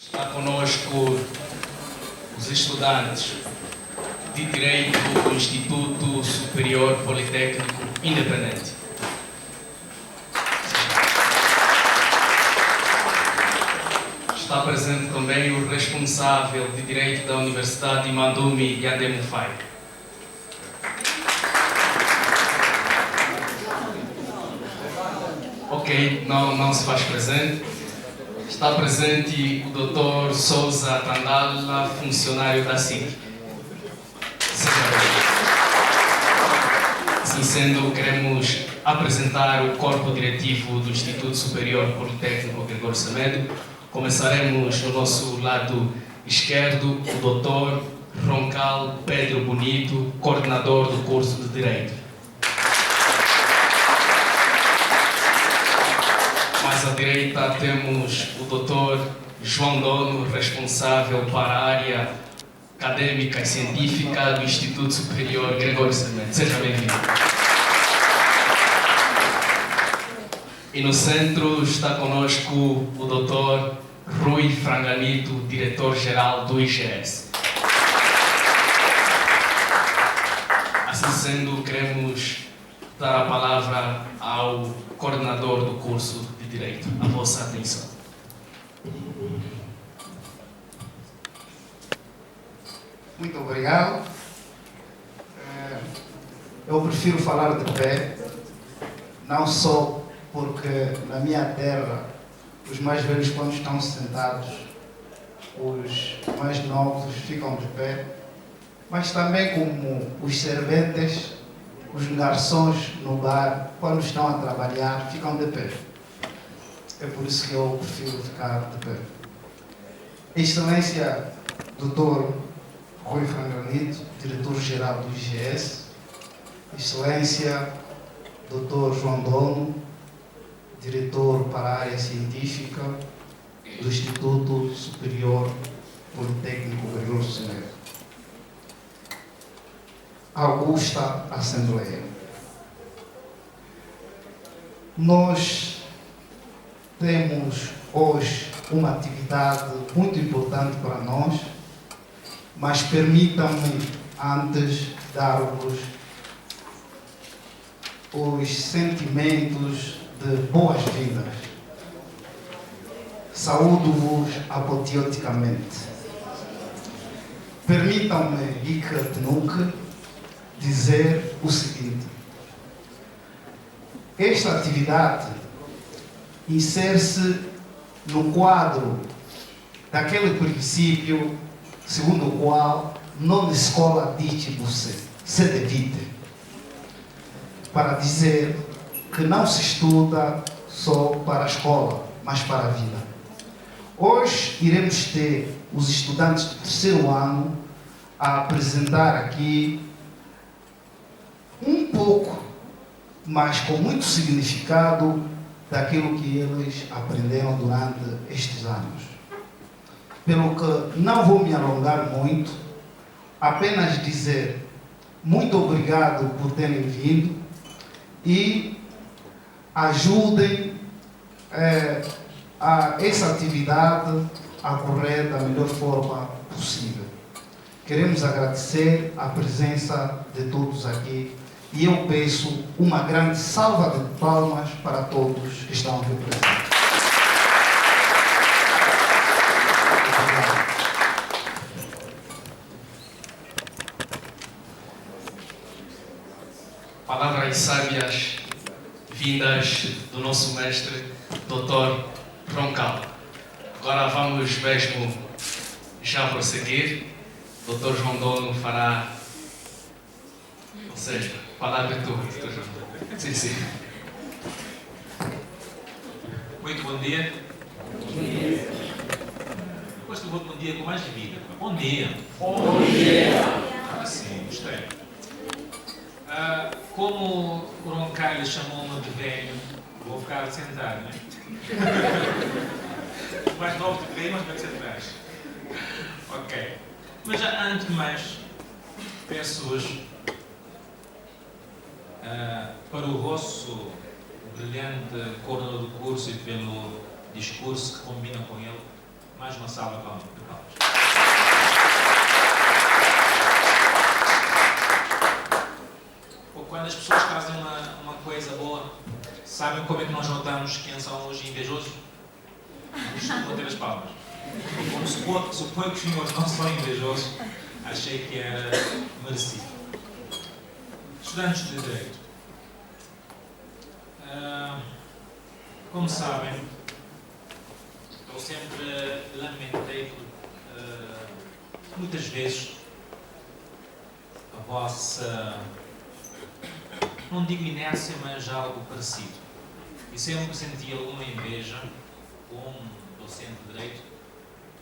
Está conosco os estudantes de Direito do Instituto Superior Politécnico Independente. Está presente também o responsável de Direito da Universidade Mandumi Yandemufai. Ok, não se faz presente. Está presente o Dr. Souza Tandala, funcionário da SIC. Seja bem-vindo. Assim sendo, queremos apresentar o corpo diretivo do Instituto Superior Politécnico Gregório Semedo. Começaremos no nosso lado esquerdo, o Dr. Roncal Pedro Bonito, coordenador do curso de Direito. Mais à direita temos o Dr. João Dono, responsável para a área acadêmica e científica do Instituto Superior Gregório Semedo. Seja bem-vindo. E no centro está conosco o Dr. Rui Franganito, diretor-geral do IGS. Assim sendo, queremos dar a palavra ao coordenador do curso de Direito. A vossa atenção. Muito obrigado. Eu prefiro falar de pé, não só porque na minha terra os mais velhos, quando estão sentados, os mais novos ficam de pé, mas também como os serventes, os garçons no bar, quando estão a trabalhar, ficam de pé. É por isso que eu prefiro ficar de pé. Excelência Dr. Rui Franganito, diretor-geral do IGS, Excelência Dr. João Dono, diretor para a área científica do Instituto Superior Politécnico Gregório Semedo. Augusta Assembleia. Nós temos hoje uma atividade muito importante para nós, mas permitam-me antes dar-vos os sentimentos de boas-vindas. Saúdo-vos apoteoticamente. Permitam-me, Ika dizer o seguinte: esta atividade insere-se no quadro daquele princípio segundo o qual non escola dicibus se devite, para dizer que não se estuda só para a escola, mas para a vida. Hoje iremos ter os estudantes do terceiro ano a apresentar aqui um pouco, mas com muito significado, daquilo que eles aprenderam durante estes anos. Pelo que não vou me alongar muito, apenas dizer muito obrigado por terem vindo e ajudem a essa atividade a correr da melhor forma possível. Queremos agradecer a presença de todos aqui e eu peço uma grande salva de palmas para todos que estão aqui presentes. Palavras sábias vindas do nosso mestre, Dr. Roncal. Agora vamos mesmo já prosseguir. Dr. João Dono fará, ou seja, palavra é tua, Dr. João. Sim. Muito bom dia. Bom dia. Gosto do bom dia com mais vida. Bom dia. Bom dia. Sim, gostei. Como o Roncalho chamou-me de velho, vou ficar sentado, não é? Mais novo de velho, mas vai ser atrás. Ok. Mas já antes de mais, peço-vos para o vosso brilhante coordenador do curso e pelo discurso que combina com ele, Mais uma salva de palmas. Quando as pessoas fazem uma coisa boa, sabem como é que nós notamos quem são os invejosos? Vamos bater as palmas. Como suponho que os senhores não são invejosos, achei que era merecido. Estudantes de Direito. Como sabem, eu sempre lamentei muitas vezes a vossa, não digo inércia, mas algo parecido. E sempre senti alguma inveja como docente de Direito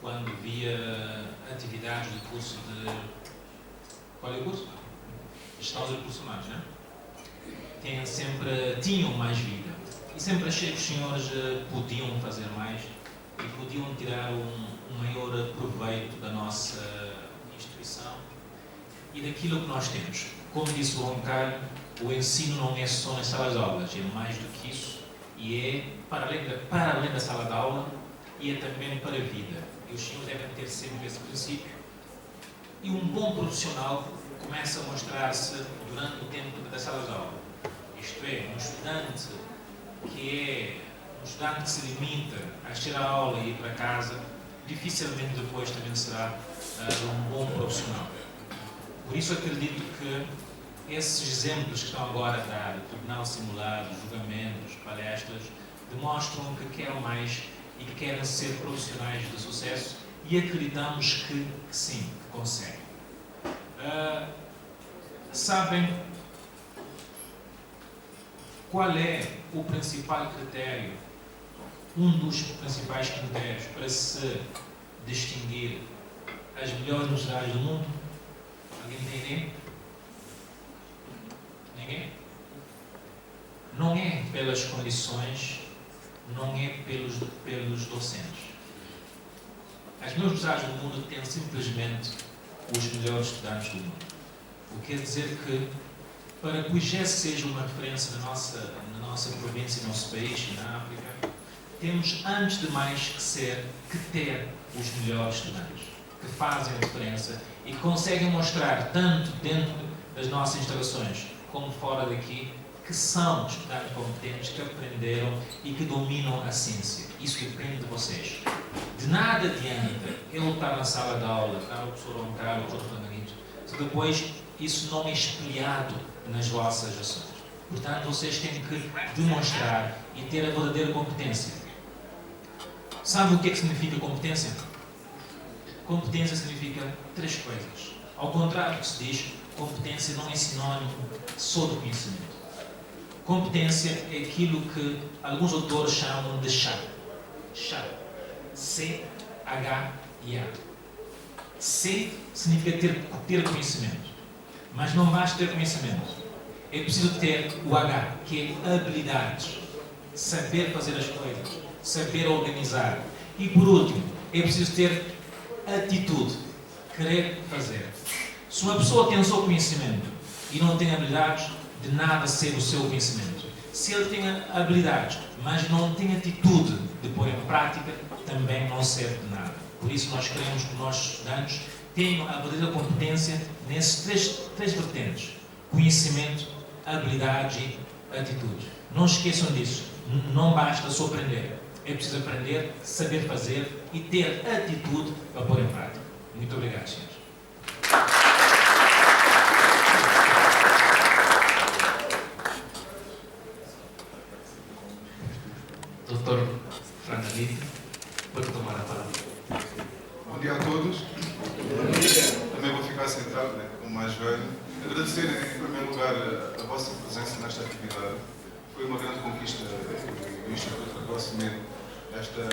quando via atividades do curso de... Qual é o curso? Gestão de Recursos Humanos, não é? Tinham mais vida. E sempre achei que os senhores podiam fazer mais e podiam tirar um maior proveito da nossa instituição e daquilo que nós temos. Como disse o Roncalho, o ensino não é só nas salas de aulas, é mais do que isso e é para além da sala de aula e é também para a vida. E os senhores devem ter sempre esse princípio. E um bom profissional começa a mostrar-se durante o tempo da sala de aula. Isto é, um estudante que se limita a assistir à aula e ir para casa, dificilmente depois também será um bom profissional. Por isso acredito que esses exemplos que estão agora a dar, tribunal simulado, julgamentos, palestras, demonstram que querem mais e que querem ser profissionais de sucesso e acreditamos que sim, que conseguem. Sabem qual é o principal critério, um dos principais critérios para se distinguir as melhores universidades do mundo? Alguém tem ideia? Ninguém? Não é pelas condições, não é pelos docentes. As melhores universidades do mundo têm simplesmente os melhores estudantes do mundo. O que quer dizer que, para que o IGES seja uma referência na nossa província, no nosso país e na África, temos, antes de mais, que ter os melhores estudantes, que fazem a diferença e que conseguem mostrar, tanto dentro das nossas instalações como fora daqui, que são estudantes competentes, que aprenderam e que dominam a ciência. Isso depende de vocês. De nada adianta eu estar na sala de aula, estar o professor Roncalho, o professor Fernandito, se depois isso não é espelhado nas vossas ações. Portanto, vocês têm que demonstrar e ter a verdadeira competência. Sabe o que é que significa competência? Competência significa 3 coisas. Ao contrário do que se diz, competência não é sinónimo só do conhecimento. Competência é aquilo que alguns autores chamam de chave. Chave. C-H-I-A. C significa ter conhecimento. Mas não basta ter conhecimento. É preciso ter o H, que é habilidades. Saber fazer as coisas. Saber organizar. E por último, é preciso ter atitude. Querer fazer. Se uma pessoa tem o seu conhecimento e não tem habilidades, de nada serve o seu conhecimento. Se ele tem habilidades, mas não tem atitude de pôr em prática, também não serve de nada. Por isso nós queremos que os nossos estudantes tenham a verdadeira competência nesses três vertentes: conhecimento, habilidades e atitude. Não esqueçam disso. Não basta só aprender. É preciso aprender, saber fazer e ter atitude para pôr em prática. Muito obrigado, senhores. Dr. Fernandito, pode tomar a palavra. Bom dia a todos. Também vou ficar sentado, como mais velho. Agradecer, em primeiro lugar, a vossa presença nesta atividade. Foi uma grande conquista do Instituto Gregório Semedo, esta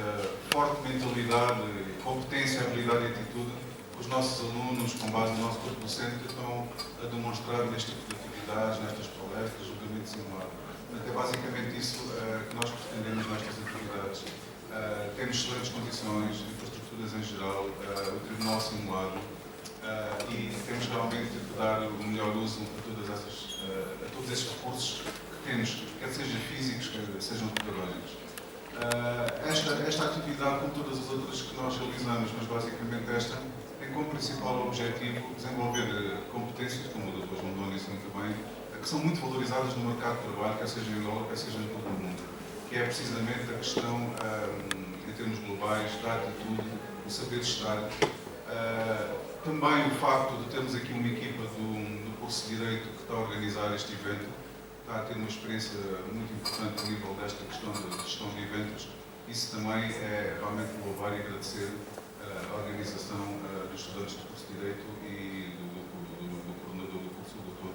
forte mentalidade, competência, habilidade e atitude que os nossos alunos, com base no nosso corpo docente, estão a demonstrar neste tipo de atividades, nestas palestras, julgamento simulado. É basicamente isso que nós pretendemos nestas atividades. Temos excelentes condições, infraestruturas em geral, o tribunal simulado, e temos realmente que dar o melhor uso a todos esses recursos que temos, quer sejam físicos, quer sejam pedagógicos. Esta atividade, como todas as outras que nós realizamos, mas basicamente esta, tem como principal objetivo desenvolver competências, como o Dr. João Dom disse muito bem, que são muito valorizadas no mercado de trabalho, quer seja em Angola, quer seja em todo o mundo, que é precisamente a questão, em termos globais, da atitude, do saber estar. Também o facto de termos aqui uma equipa do curso de Direito que está a organizar este evento, está a ter uma experiência muito importante a nível desta questão de gestão de eventos. Isso também é realmente louvar e agradecer a organização dos estudantes do curso de Direito e do coordenador do curso, o Dr.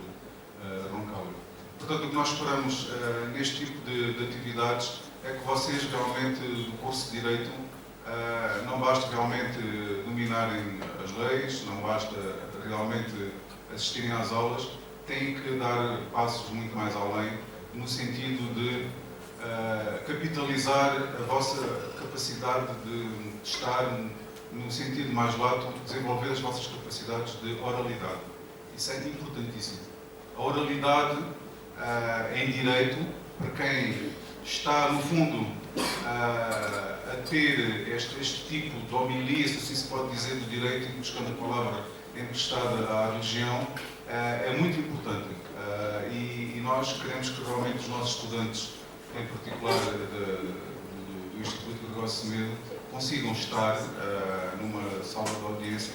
Roncalho. Portanto, o que nós esperamos neste tipo de atividades é que vocês realmente, do curso de Direito, não basta realmente dominarem as leis, não basta realmente assistirem às aulas, têm que dar passos muito mais além, no sentido de capitalizar a vossa capacidade de estar, no sentido mais lato, desenvolver as vossas capacidades de oralidade. Isso é importantíssimo. A oralidade em direito, para quem está, no fundo, a ter este tipo de homilia, se assim se pode dizer, do direito, buscando a palavra emprestada à religião, é muito importante. E nós queremos que realmente os nossos estudantes, em particular do Instituto Gregório Semedo, consigam estar numa sala de audiência,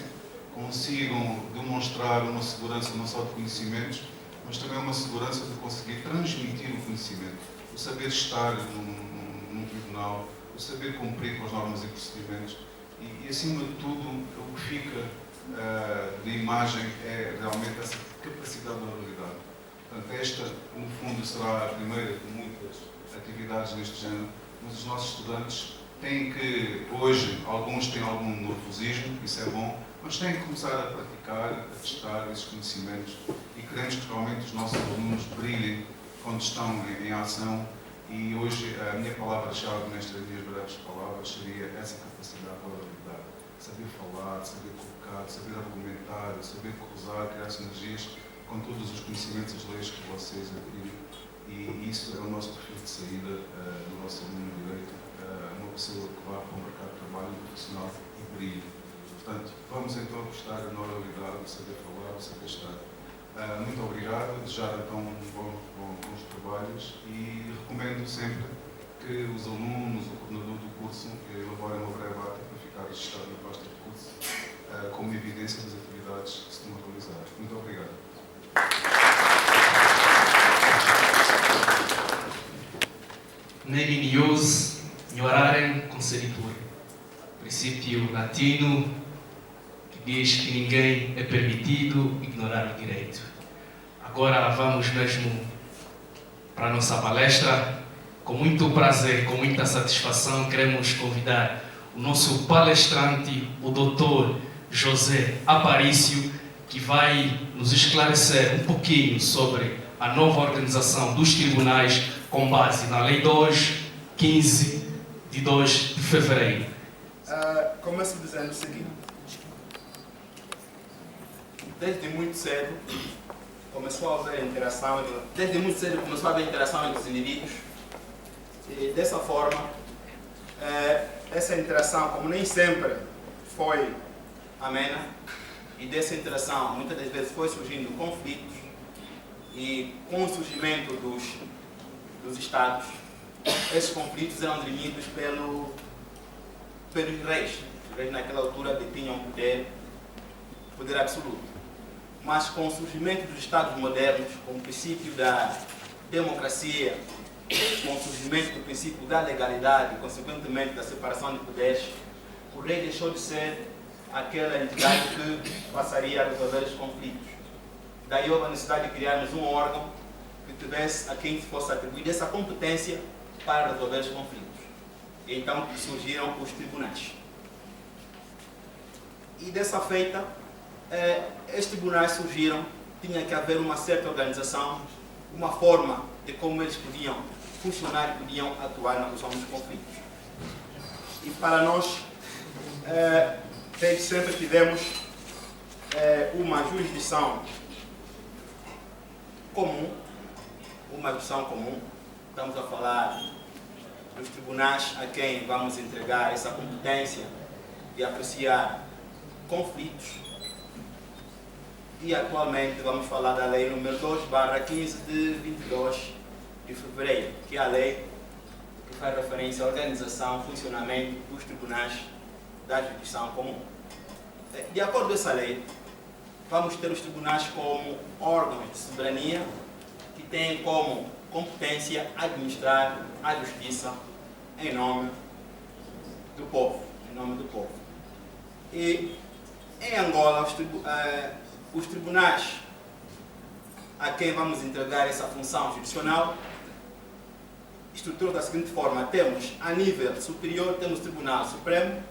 consigam demonstrar uma segurança não só de conhecimentos, mas também uma segurança de conseguir transmitir o conhecimento, o saber estar num tribunal, o saber cumprir com as normas e procedimentos e acima de tudo, o que fica de imagem é realmente essa capacidade de oralidade. Portanto, esta, no fundo, será a primeira de muitas atividades deste género, mas os nossos estudantes têm que, hoje, alguns têm algum nervosismo, isso é bom, mas têm que começar a praticar, a testar esses conhecimentos e queremos que realmente os nossos alunos brilhem quando estão em ação e hoje a minha palavra-chave nestas minhas breves palavras seria essa capacidade de oralidade, saber falar, saber colocar, saber argumentar, saber cruzar, criar sinergias com todos os conhecimentos e as leis que vocês adquirem e isso é o nosso perfil de saída do nosso aluno de Direito, uma pessoa que vá para o mercado de trabalho profissional e brilhe. Portanto, vamos então apostar na oralidade, saber falar, saber estar. Muito obrigado, desejar então bons trabalhos e recomendo sempre que os alunos, o coordenador do curso, elaborem uma breve ata para ficar registado na pasta de curso como evidência das atividades que se estão a realizar. Muito obrigado. Nele nius, ignorarem conceditur. Princípio latino que diz que ninguém é permitido ignorar o direito. Agora vamos mesmo para a nossa palestra. Com muito prazer, com muita satisfação, queremos convidar o nosso palestrante, o Dr. José Aparício, que vai nos esclarecer um pouquinho sobre a nova organização dos tribunais com base na Lei 2.15 de 2 de fevereiro. Começo dizendo o seguinte: desde muito cedo começou a haver interação, entre os indivíduos e dessa forma essa interação, como nem sempre foi amena, e dessa interação muitas das vezes foi surgindo conflitos e com o surgimento dos Estados, esses conflitos eram dirimidos pelos reis. Os reis naquela altura detinham poder absoluto. Mas com o surgimento dos Estados modernos, com o princípio da democracia, com o surgimento do princípio da legalidade e, consequentemente, da separação de poderes, o rei deixou de ser aquela entidade que passaria a resolver os conflitos. Daí houve a necessidade de criarmos um órgão que tivesse a quem fosse atribuída essa competência para resolver os conflitos. E então surgiram os tribunais. E dessa feita, estes tribunais surgiram, tinha que haver uma certa organização, uma forma de como eles podiam funcionar e podiam atuar na resolução dos conflitos. E para nós, desde sempre tivemos uma jurisdição comum, estamos a falar dos tribunais a quem vamos entregar essa competência de apreciar conflitos. E atualmente vamos falar da Lei número 2/15 de 22 de fevereiro, que é a lei que faz referência à organização e funcionamento dos tribunais da jurisdição comum. De acordo com essa lei, vamos ter os tribunais como órgãos de soberania que têm como competência administrar a justiça em nome do povo. E em Angola, os tribunais a quem vamos entregar essa função jurisdicional estrutura da seguinte forma: temos a nível superior, temos o Tribunal Supremo,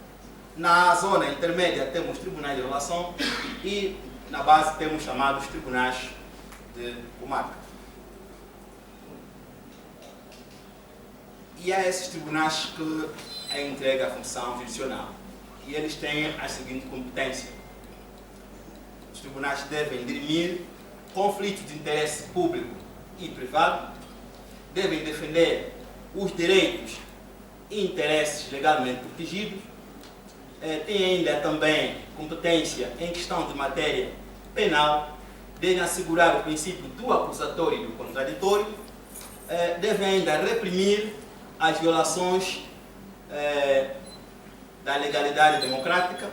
na zona intermédia temos tribunais de relação e na base temos chamados tribunais de comarca. E é a esses tribunais que é entregue a função jurisdicional. E eles têm a seguinte competência: os tribunais devem dirimir conflitos de interesse público e privado, devem defender os direitos e interesses legalmente protegidos, têm ainda também competência em questão de matéria penal, devem assegurar o princípio do acusatório e do contraditório, devem ainda reprimir as violações da legalidade democrática.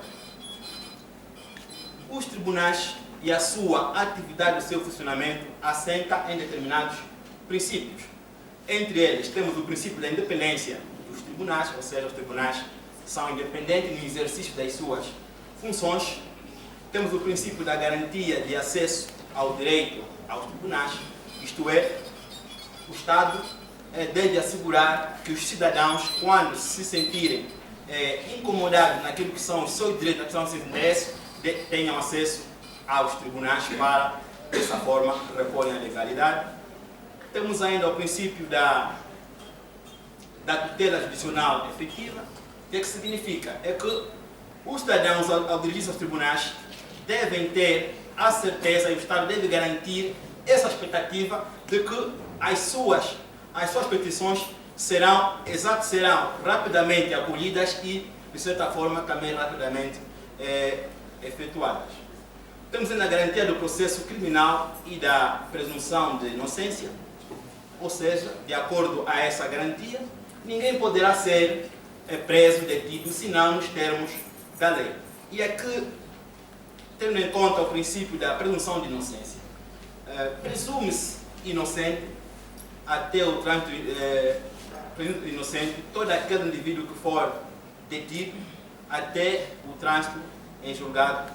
Os tribunais e a sua atividade, o seu funcionamento, assenta em determinados princípios. Entre eles, temos o princípio da independência dos tribunais, ou seja, os tribunais são independentes no exercício das suas funções. Temos o princípio da garantia de acesso ao direito aos tribunais, isto é, o Estado deve assegurar que os cidadãos, quando se sentirem incomodados naquilo que são os seus direitos, naquilo que são os seus interesses, tenham acesso aos tribunais para, dessa forma, reporem a legalidade. Temos ainda o princípio da tutela judicial efetiva. O que significa? É que os cidadãos, ao dirigir-se aos tribunais, devem ter a certeza, e o Estado deve garantir essa expectativa de que as suas petições serão rapidamente acolhidas e, de certa forma, também rapidamente efetuadas. Temos ainda a garantia do processo criminal e da presunção de inocência, ou seja, de acordo a essa garantia, ninguém poderá ser preso, detido, senão nos termos da lei. E é que, tendo em conta o princípio da presunção de inocência, presume-se inocente até o trânsito inocente todo aquele indivíduo que for detido até o trânsito em julgado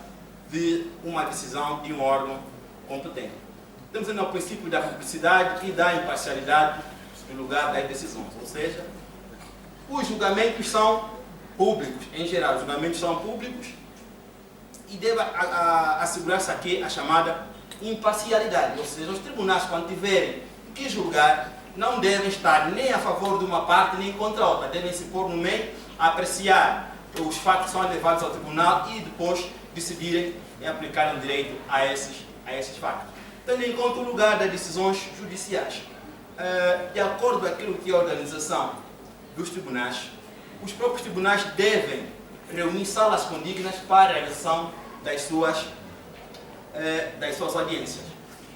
de uma decisão de um órgão competente. Temos ainda o princípio da publicidade e da imparcialidade no lugar das decisões, ou seja, os julgamentos são públicos, em geral, os julgamentos são públicos e deve assegurar-se aqui a chamada imparcialidade, ou seja, os tribunais, quando tiverem que julgar, não devem estar nem a favor de uma parte nem contra a outra, devem se pôr no meio, apreciar os fatos que são levados ao tribunal e depois decidirem e aplicarem o direito a esses fatos. Tendo em conta o lugar das decisões judiciais, de acordo com aquilo que é a organização dos tribunais, os próprios tribunais devem reunir salas condignas para a realização das suas audiências.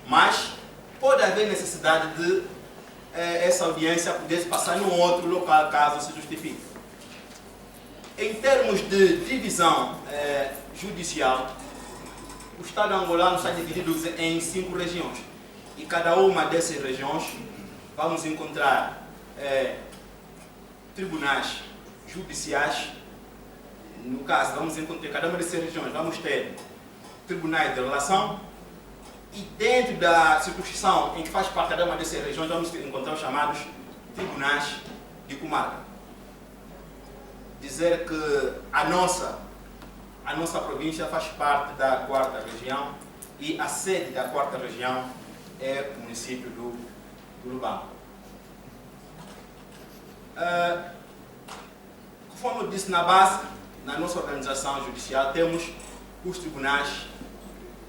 Mas pode haver necessidade de essa audiência poder se passar num outro local, caso se justifique. Em termos de divisão judicial, o Estado angolano está dividido em 5 regiões. E cada uma dessas regiões vamos encontrar tribunais judiciais. No caso, vamos encontrar cada uma dessas regiões, vamos ter tribunais de relação, e dentro da circunscrição em que faz parte cada uma dessas regiões, vamos encontrar os chamados tribunais de comarca. Dizer que a nossa província faz parte da 4ª região e a sede da 4ª região é o município do Lubango. Conforme eu disse, na base, na nossa organização judicial, temos os tribunais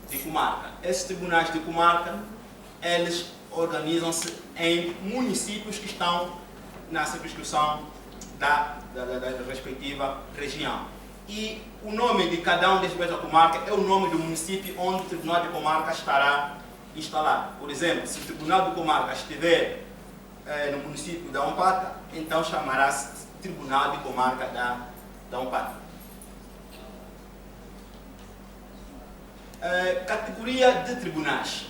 de comarca. Esses tribunais de comarca, eles organizam-se em municípios que estão na circunscrição da respectiva região. E o nome de cada um desses da comarca é o nome do município onde o Tribunal de Comarca estará instalado. Por exemplo, se o Tribunal de Comarca estiver no município da Ampata, então chamará-se Tribunal de Comarca da Ampata. Categoria de tribunais.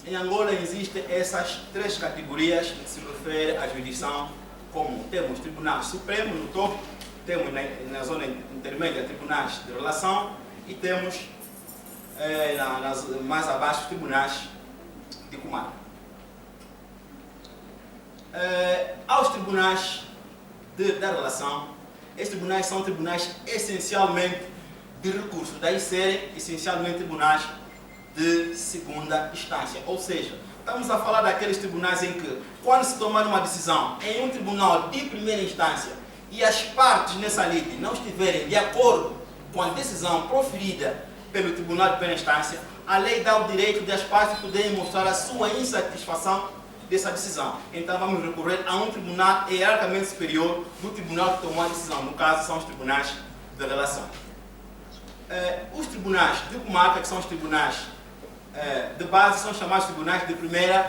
Em Angola existem essas três categorias que se refere à jurisdição comum. Temos Tribunal Supremo no topo, temos na zona intermédia tribunais de relação e temos mais abaixo tribunais de comarca. Aos tribunais da relação, estes tribunais são tribunais essencialmente de recurso, daí serem essencialmente tribunais de segunda instância. Ou seja, estamos a falar daqueles tribunais em que, quando se tomar uma decisão em um tribunal de primeira instância e as partes nessa lide não estiverem de acordo com a decisão proferida pelo tribunal de primeira instância, a lei dá o direito das partes poderem mostrar a sua insatisfação dessa decisão. Então vamos recorrer a um tribunal hierarquicamente superior do tribunal que tomou a decisão. No caso, são os tribunais de relação. Os tribunais de comarca, que são os tribunais de base, são chamados tribunais de primeira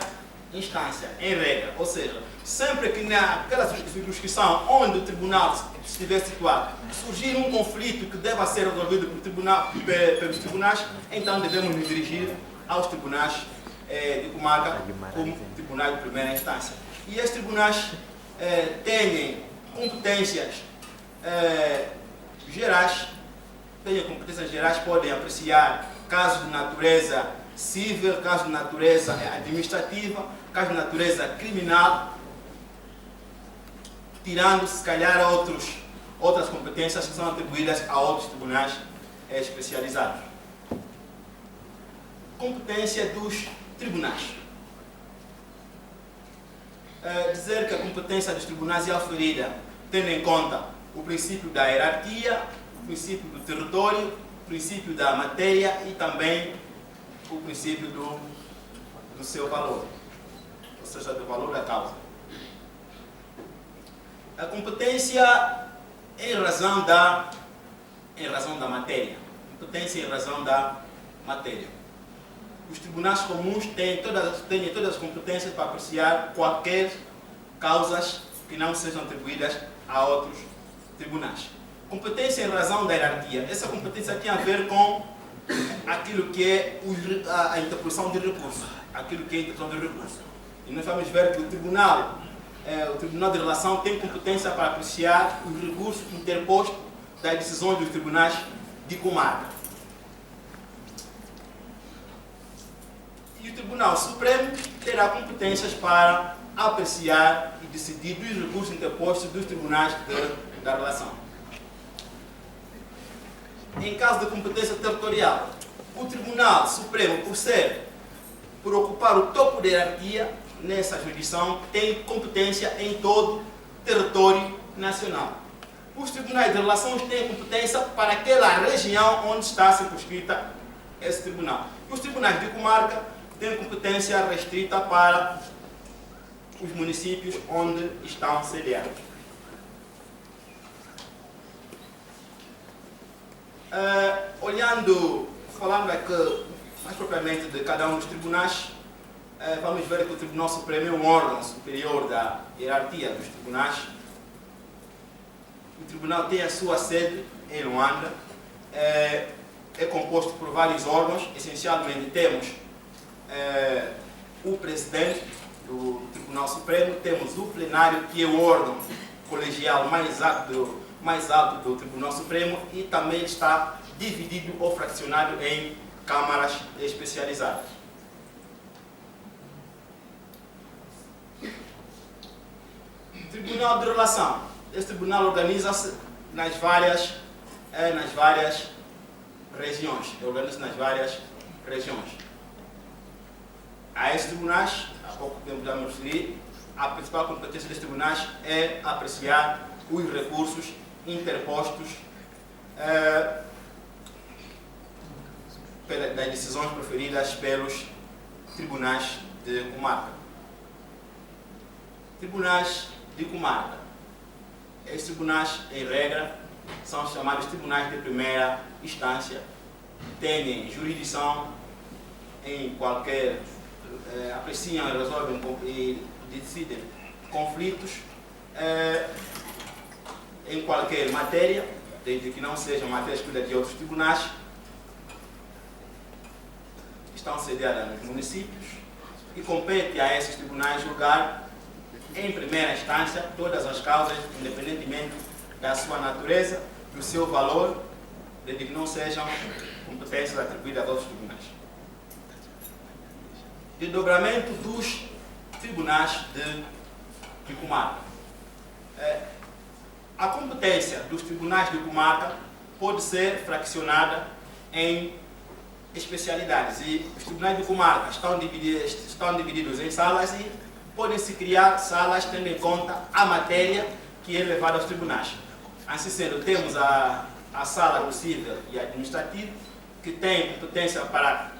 instância, em regra. Ou seja, sempre que naquela circunscrição onde o tribunal estiver situado surgir um conflito que deva ser resolvido pelos tribunais, então devemos nos dirigir aos tribunais de comarca como tribunais de primeira instância. E estes tribunais têm competências gerais, podem apreciar casos de natureza civil, casos de natureza administrativa, casos de natureza criminal, tirando se calhar outras competências que são atribuídas a outros tribunais especializados. Competência dos tribunais. Dizer que a competência dos tribunais é aferida tendo em conta o princípio da hierarquia, o princípio do território, o princípio da matéria e também o princípio do seu valor, ou seja, do valor da causa. A competência em razão da matéria. Competência em razão da matéria. Os tribunais comuns têm todas as competências para apreciar quaisquer causas que não sejam atribuídas a outros tribunais. Competência em razão da hierarquia. Essa competência tem a ver com aquilo que é a interposição de recurso. E nós vamos ver que o Tribunal de Relação tem competência para apreciar os recursos interpostos das decisões dos tribunais de comarca. E o Tribunal Supremo terá competências para apreciar e decidir dos recursos interpostos dos tribunais da relação. Em caso de competência territorial, o Tribunal Supremo, por ocupar o topo da hierarquia nessa jurisdição, tem competência em todo o território nacional. Os tribunais de relações têm competência para aquela região onde está circunscrita esse tribunal. Os tribunais de comarca têm competência restrita para os municípios onde estão sediados. Falando aqui mais propriamente de cada um dos tribunais, vamos ver que o Tribunal Supremo é um órgão superior da hierarquia dos tribunais. O tribunal tem a sua sede em Luanda, é composto por vários órgãos. Essencialmente temos o presidente do Tribunal Supremo, temos o plenário, que é o órgão colegial mais alto do Tribunal Supremo, e também está dividido ou fraccionado em câmaras especializadas. Tribunal de Relação. Este tribunal organiza-se nas várias regiões. A estes tribunais, há pouco tempo já me referi, a principal competência destes tribunais é apreciar os recursos interpostos das decisões proferidas pelos tribunais de comarca. Tribunais de comarca. Estes tribunais, em regra, são chamados tribunais de primeira instância, têm jurisdição em qualquer, apreciam, resolvem e decidem conflitos em qualquer matéria, desde que não sejam matérias cuidadas de outros tribunais, estão sediadas nos municípios e compete a esses tribunais julgar em primeira instância todas as causas, independentemente da sua natureza, do seu valor, desde que não sejam competências atribuídas a outros tribunais. Desdobramento dos tribunais de comarca. A competência dos tribunais de comarca pode ser fraccionada em especialidades e os tribunais de comarca estão divididos em salas e podem-se criar salas tendo em conta a matéria que é levada aos tribunais. Assim sendo, temos a sala do civil e administrativo, que tem competência para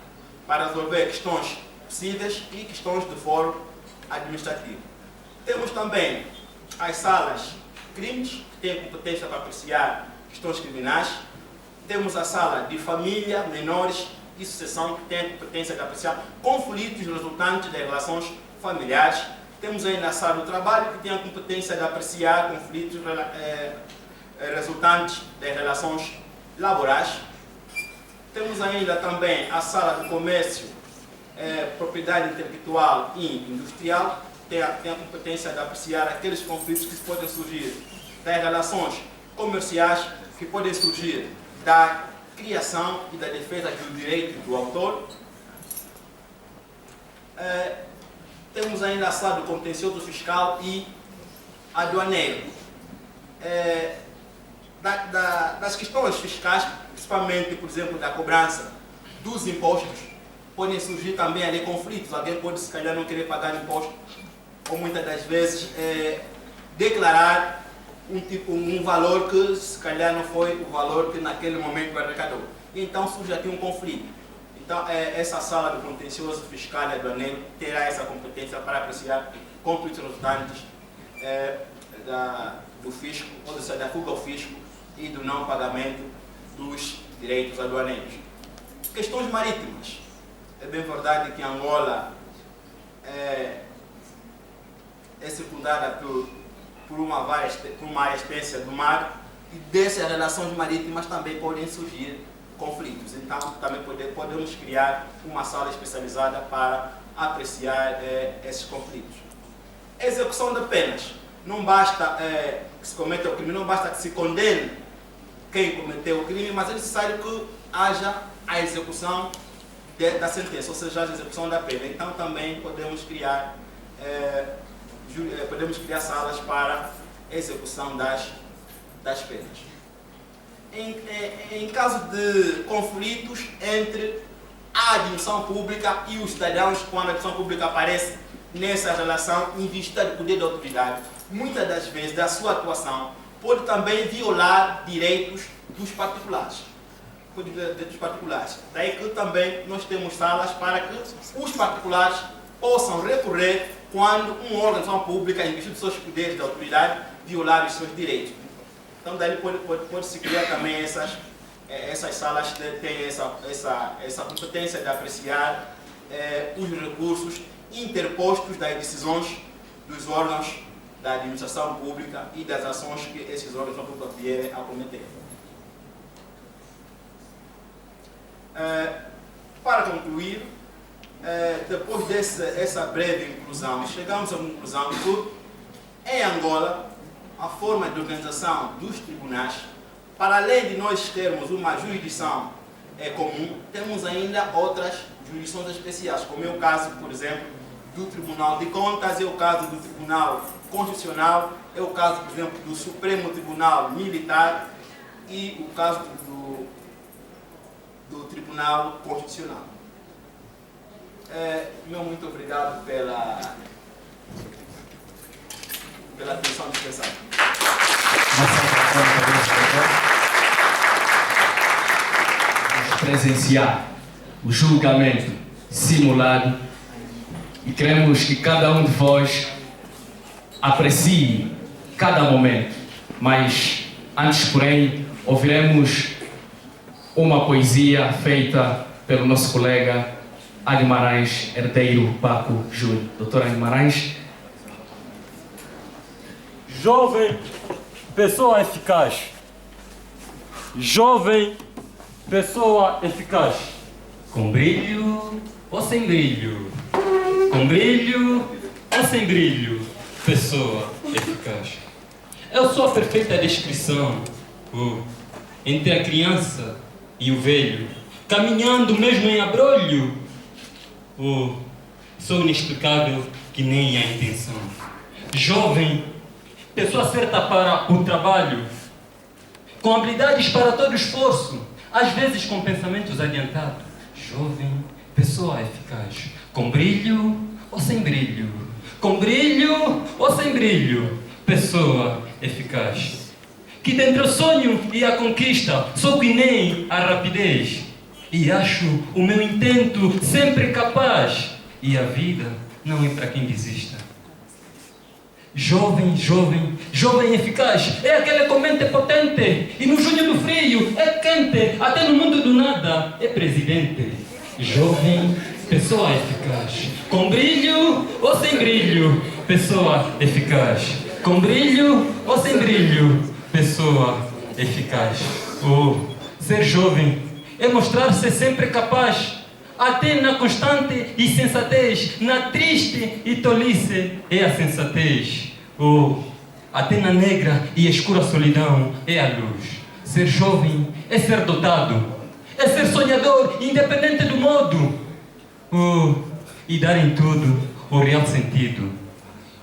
resolver questões cíveis e questões de foro administrativo. Temos também as salas crimes, que têm competência para apreciar questões criminais. Temos a sala de família, menores e sucessão, que tem competência de apreciar conflitos resultantes das relações familiares. Temos ainda a sala do trabalho, que tem a competência de apreciar conflitos resultantes das relações laborais. Temos ainda também a sala do comércio, propriedade intelectual e industrial, tem a competência de apreciar aqueles conflitos que podem surgir das relações comerciais, que podem surgir da criação e da defesa do direito do autor. Temos ainda a sala do contencioso fiscal e aduaneiro. Das questões fiscais, principalmente, por exemplo, da cobrança dos impostos, podem surgir também ali conflitos. Alguém pode, se calhar, não querer pagar imposto, ou muitas das vezes declarar um valor que, se calhar, não foi o valor que naquele momento arrecadou. E então surge aqui um conflito. Então, essa sala do contencioso fiscal e aduaneiro terá essa competência para apreciar conflitos resultantes do fisco, ou seja, da fuga ao fisco e do não pagamento dos direitos aduaneiros. Questões marítimas. É bem verdade que Angola é circundada por uma área extensa do mar, e dessas relações marítimas também podem surgir conflitos. Então, também podemos criar uma sala especializada para apreciar esses conflitos. Execução de penas. Não basta que se cometa o crime, não basta que se condene quem cometeu o crime, mas é necessário que haja a execução da sentença, ou seja, a execução da pena. Então, também podemos criar salas para execução das penas. Em caso de conflitos entre a administração pública e os cidadãos, quando a administração pública aparece nessa relação investida de poder da autoridade, muitas das vezes da sua atuação pode também violar direitos dos particulares. Daí que também nós temos salas para que os particulares possam recorrer quando um órgão de ação pública, investido de seus poderes de autoridade, violar os seus direitos. Então, daí pode-se criar também essas salas que têm essa competência de apreciar os recursos interpostos das decisões dos órgãos da administração pública e das ações que esses órgãos da pública vierem a cometer. Para concluir, depois dessa breve inclusão, chegamos à conclusão que, em Angola, a forma de organização dos tribunais, para além de nós termos uma jurisdição comum, temos ainda outras jurisdições especiais, como é o caso, por exemplo, do Tribunal de Contas, é o caso do Tribunal Constitucional, é o caso, por exemplo, do Supremo Tribunal Militar e o caso do Tribunal Constitucional. Meu muito obrigado pela atenção dispensada. Vamos presenciar o julgamento simulado e queremos que cada um de vós aprecie cada momento. Mas antes, porém, ouviremos uma poesia feita pelo nosso colega Guimarães, herdeiro Baco Júnior. Doutor Guimarães. Jovem, pessoa eficaz. Jovem, pessoa eficaz. Com brilho ou sem brilho? Com brilho ou sem brilho? Pessoa eficaz. Eu sou a perfeita descrição entre a criança e o velho, caminhando mesmo em abrolho. Sou inexplicável que nem a intenção. Jovem, pessoa certa para o trabalho, com habilidades para todo esforço, às vezes com pensamentos adiantados. Jovem, pessoa eficaz, com brilho ou sem brilho? Com brilho ou sem brilho? Pessoa eficaz. Que dentre o sonho e a conquista sou que nem a rapidez. E acho o meu intento sempre capaz. E a vida não é para quem desista. Jovem, jovem, jovem eficaz, é aquele com mente potente. E no junho do frio é quente, até no mundo do nada é presidente. Jovem, pessoa eficaz, com brilho ou sem brilho? Pessoa eficaz, com brilho ou sem brilho? Pessoa eficaz. Ser jovem é mostrar-se sempre capaz, até na constante insensatez, na triste e tolice é a sensatez. Até na negra e escura solidão é a luz. Ser jovem é ser dotado, é ser sonhador, independente do modo. E dar em tudo o real sentido.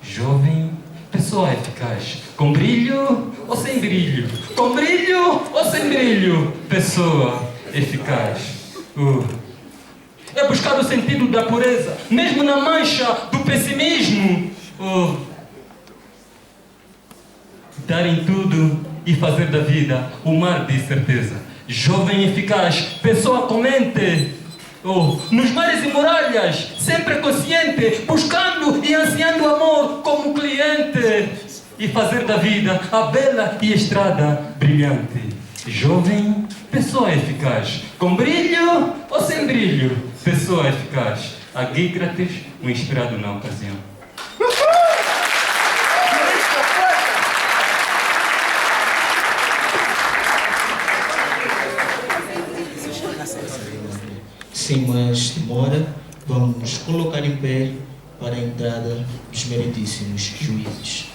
Jovem, pessoa eficaz, com brilho ou sem brilho? Com brilho ou sem brilho? Pessoa eficaz. É buscar o sentido da pureza, mesmo na mancha do pessimismo. Dar em tudo e fazer da vida um mar de certeza. Jovem eficaz, pessoa com mente. Nos mares e muralhas, sempre consciente, buscando e ansiando amor como cliente. E fazer da vida a bela e estrada brilhante. Jovem, pessoa eficaz, com brilho ou sem brilho? Pessoa eficaz. A Gícrates, o inspirado na ocasião. Sem mais demora, vamos nos colocar em pé para a entrada dos meritíssimos juízes.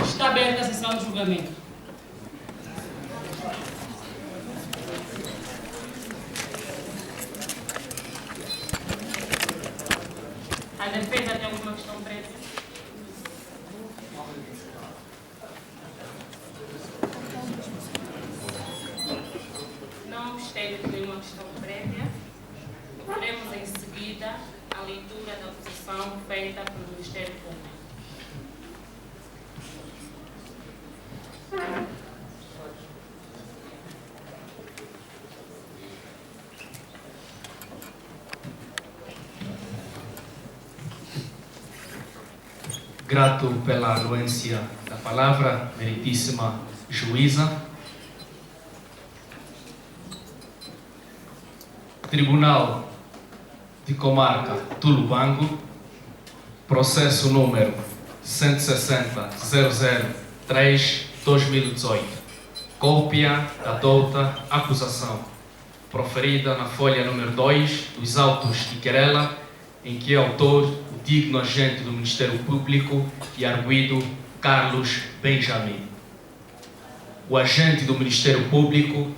Está aberta a sessão de julgamento. A defesa tem alguma questão prévia? Não obstante nenhuma questão prévia, faremos em seguida a leitura da acusação feita pelo Ministério Público. Grato pela anuência da palavra, meritíssima juíza. Tribunal de Comarca do Lubango, processo número 160.003/2018. Cópia da douta acusação, proferida na folha número 2 dos autos de querela, em que é autor o digno agente do Ministério Público e arguido Carlos Benjamin. O agente do Ministério Público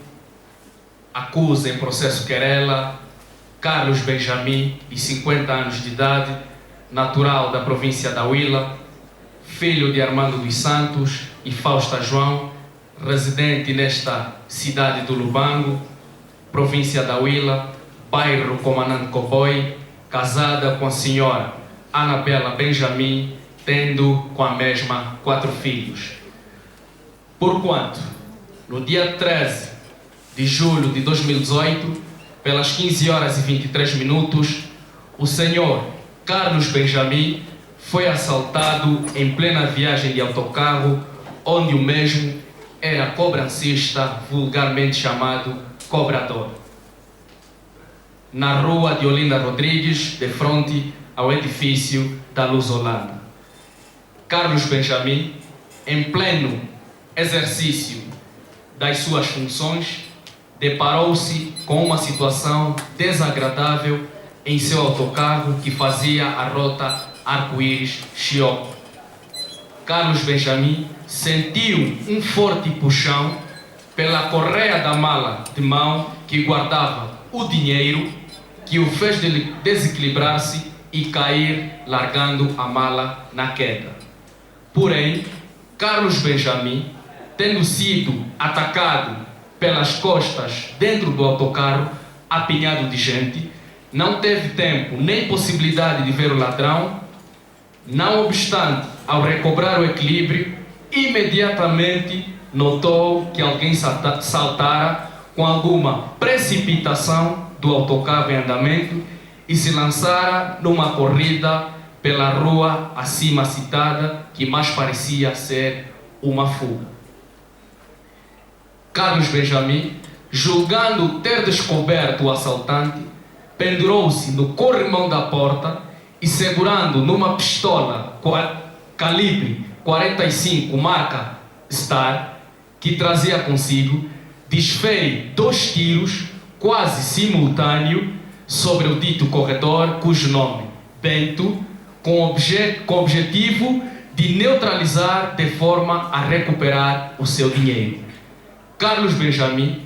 acusa em processo querela Carlos Benjamin, de 50 anos de idade, natural da província da Huila, filho de Armando dos Santos e Fausta João, residente nesta cidade do Lubango, província da Huila, bairro Comandante Coboi, casada com a senhora Anabela Benjamin, tendo com a mesma 4 filhos. Porquanto, no dia 13 de julho de 2018, pelas 15h23, o senhor Carlos Benjamin foi assaltado em plena viagem de autocarro, onde o mesmo era cobrancista, vulgarmente chamado cobrador, na rua de Olinda Rodrigues, de frente ao edifício da Luz Holanda. Carlos Benjamin, em pleno exercício das suas funções, deparou-se com uma situação desagradável em seu autocarro que fazia a rota Arco-Íris-Chiopo. Carlos Benjamin sentiu um forte puxão pela correia da mala de mão que guardava o dinheiro, que o fez desequilibrar-se e cair, largando a mala na queda. Porém, Carlos Benjamin, tendo sido atacado pelas costas dentro do autocarro, apinhado de gente, não teve tempo nem possibilidade de ver o ladrão. Não obstante, ao recobrar o equilíbrio, imediatamente notou que alguém saltara com alguma precipitação do autocarro em andamento e se lançara numa corrida pela rua acima citada, que mais parecia ser uma fuga. Carlos Benjamin, julgando ter descoberto o assaltante, pendurou-se no corrimão da porta e, segurando numa pistola calibre 45 marca Star, que trazia consigo, desfere 2 tiros quase simultâneos sobre o dito corredor, cujo nome, Bento, com objetivo de neutralizar de forma a recuperar o seu dinheiro. Carlos Benjamin,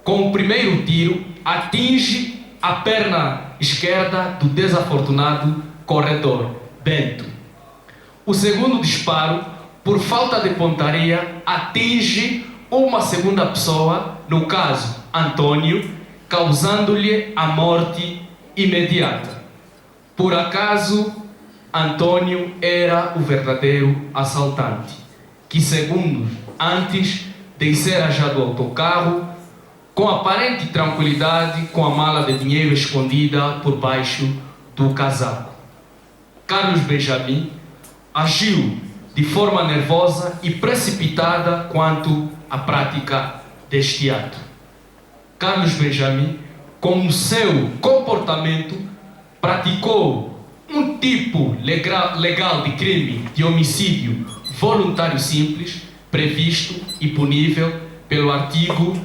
com o primeiro tiro, atinge a perna esquerda do desafortunado corredor, Bento. O segundo disparo, por falta de pontaria, atinge uma segunda pessoa, no caso, Antônio, causando-lhe a morte imediata. Por acaso, Antônio era o verdadeiro assaltante, que segundos antes descera já do autocarro, com aparente tranquilidade, com a mala de dinheiro escondida por baixo do casaco. Carlos Benjamin agiu de forma nervosa e precipitada quanto à prática deste ato. Carlos Benjamin, com o seu comportamento, praticou um tipo legal de crime de homicídio voluntário simples, previsto e punível pelo artigo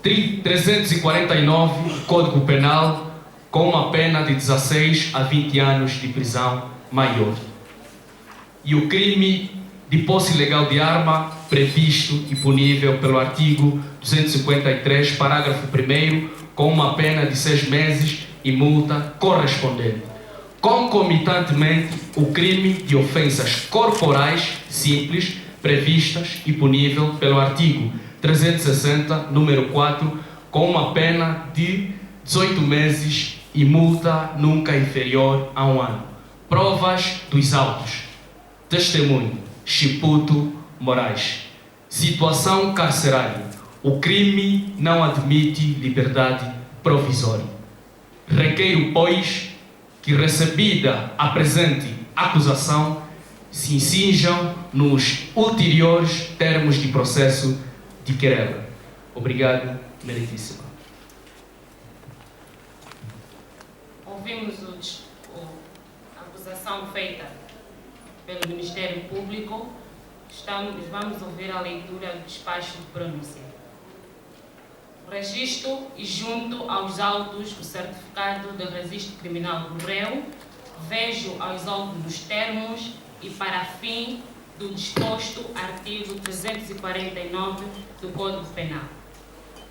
349 do Código Penal, com uma pena de 16 a 20 anos de prisão maior. E o crime de posse ilegal de arma, previsto e punível pelo artigo 253, parágrafo 1º, com uma pena de 6 meses e multa correspondente. Concomitantemente, o crime de ofensas corporais simples, previstas e punível pelo artigo 360, número 4, com uma pena de 18 meses e multa nunca inferior a 1 ano. Provas dos autos. Testemunho: Chiputo Moraes. Situação carcerária: o crime não admite liberdade provisória. Requeiro, pois, que, recebida a presente acusação, se incinjam nos ulteriores termos de processo de querela. Obrigado, meritíssima. Ouvimos a acusação pelo Ministério Público, vamos ouvir a leitura do despacho de pronúncia. Registro e junto aos autos o certificado de registro criminal do réu, vejo aos autos dos termos e para fim do disposto artigo 349 do Código Penal.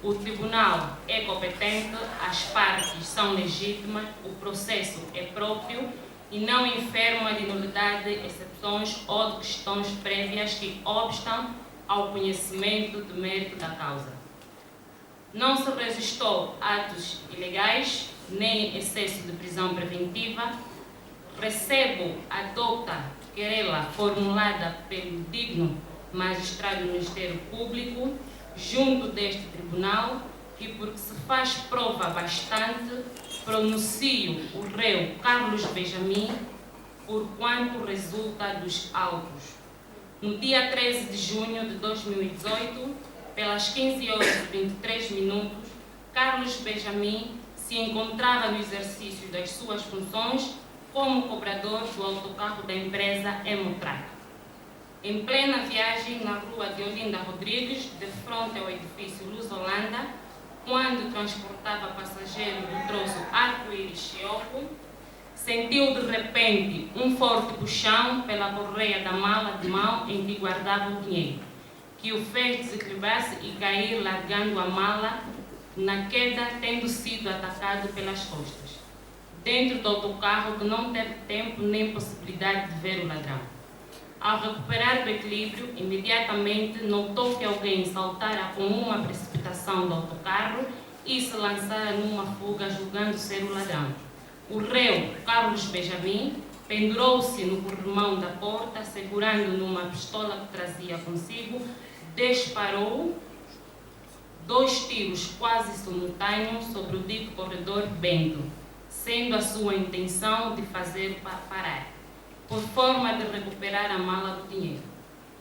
O Tribunal é competente, as partes são legítimas, o processo é próprio e não enferma de nulidade, exceções ou de questões prévias que obstam ao conhecimento do mérito da causa. Não se registrou atos ilegais, nem excesso de prisão preventiva. Recebo a douta querela formulada pelo digno magistrado do Ministério Público junto deste tribunal e, porque se faz prova bastante, pronuncio o réu Carlos Benjamin por quanto resulta dos autos. No dia 13 de junho de 2018, pelas 15 horas e 23 minutos, Carlos Benjamin se encontrava no exercício das suas funções como cobrador do autocarro da empresa Emotrac. Em plena viagem na rua de Olinda Rodrigues, de frente ao edifício Luz Holanda, quando transportava passageiro do troço Arco-Íris-Chioco, sentiu de repente um forte puxão pela correia da mala de mão em que guardava o dinheiro, que o fez desequilibrar-se e cair, largando a mala na queda, tendo sido atacado pelas costas. Dentro do autocarro, que não teve tempo nem possibilidade de ver o ladrão. Ao recuperar o equilíbrio, imediatamente notou que alguém saltara com uma precipitação do autocarro e se lançara numa fuga, julgando ser o ladrão. O réu, Carlos Benjamin, pendurou-se no corrimão da porta, segurando numa pistola que trazia consigo, disparou 2 tiros quase simultâneos sobre o dito corredor Bento, sendo a sua intenção de fazer parar, por forma de recuperar a mala do dinheiro.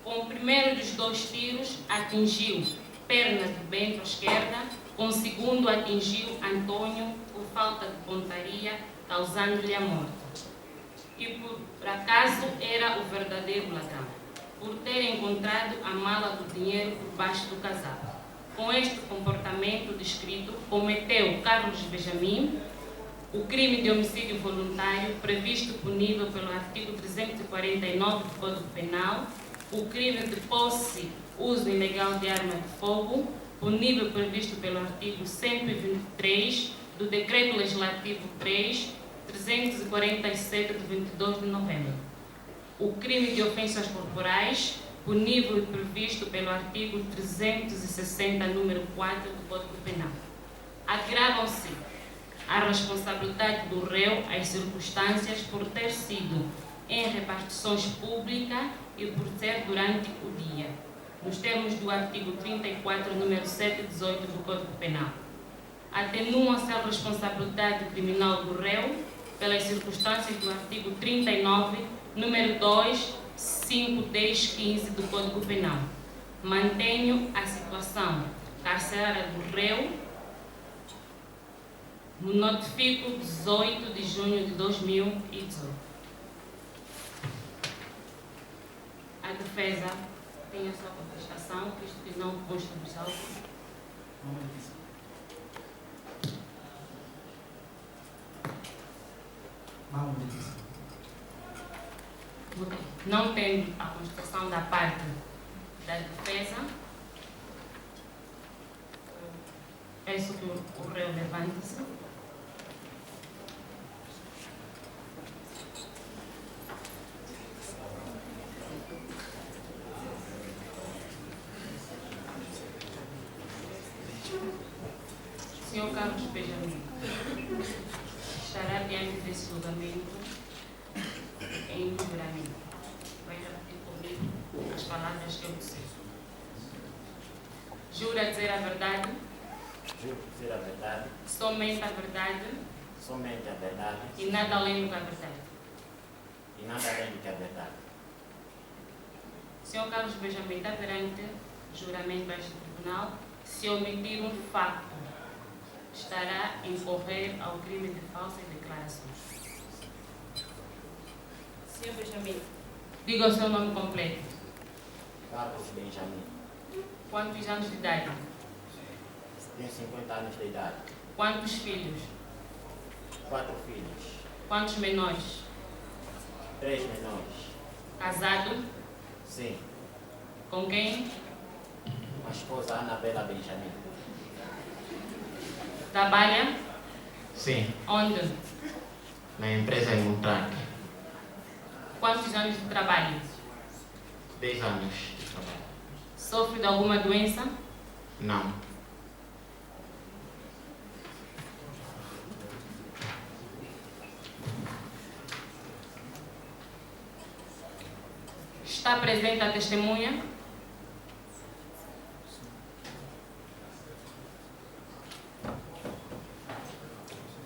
Com o primeiro dos 2 tiros, atingiu perna de Bento à esquerda, com o segundo atingiu Antônio por falta de pontaria, causando-lhe a morte. E por acaso era o verdadeiro ladrão, por ter encontrado a mala do dinheiro por baixo do casaco. Com este comportamento descrito, cometeu Carlos Benjamin o crime de homicídio voluntário, previsto e punível pelo artigo 349 do Código Penal, o crime de posse, uso ilegal de arma de fogo, punível previsto pelo artigo 123 do Decreto Legislativo 347 de 22 de novembro. O crime de ofensas corporais, punível e previsto pelo artigo 360, número 4 do Código Penal. Agravam-se a responsabilidade do réu, as circunstâncias por ter sido em repartições públicas e por ser durante o dia, nos termos do artigo 34, número 7 e 18 do Código Penal. Atenua-se a responsabilidade criminal do réu pelas circunstâncias do artigo 39, número 2, 5, 10, 15 do Código Penal. Mantenho a situação carcerária do réu. Notifico 18 de junho de 2018. A defesa tem a sua contestação, visto que não consta dos autos. Não tendo a contestação da parte da defesa, peço que o réu levante-se. Senhor Carlos Benjamin estará diante desse julgamento em juramento. Vai repetir comigo as palavras que eu disse. Jura dizer a verdade? Juro dizer a verdade. Somente a verdade. Somente a verdade. E nada além do que a verdade. E nada além do que a verdade. Senhor Carlos Benjamin está perante juramento a este tribunal. Se omitir um facto, estará a incorrer ao crime de falsas declarações. Senhor Benjamin, Diga o seu nome completo. Carlos Benjamin. Quantos anos de idade? Tenho 50 anos de idade. Quantos filhos? 4 filhos. Quantos menores? 3 menores. Casado? Sim. Com quem? Uma esposa, Anabela Benjamin. Trabalha? Sim. Onde? Na empresa em Montraque. Quantos anos de trabalho? 10 anos de trabalho. Sofre de alguma doença? Não. Está presente a testemunha?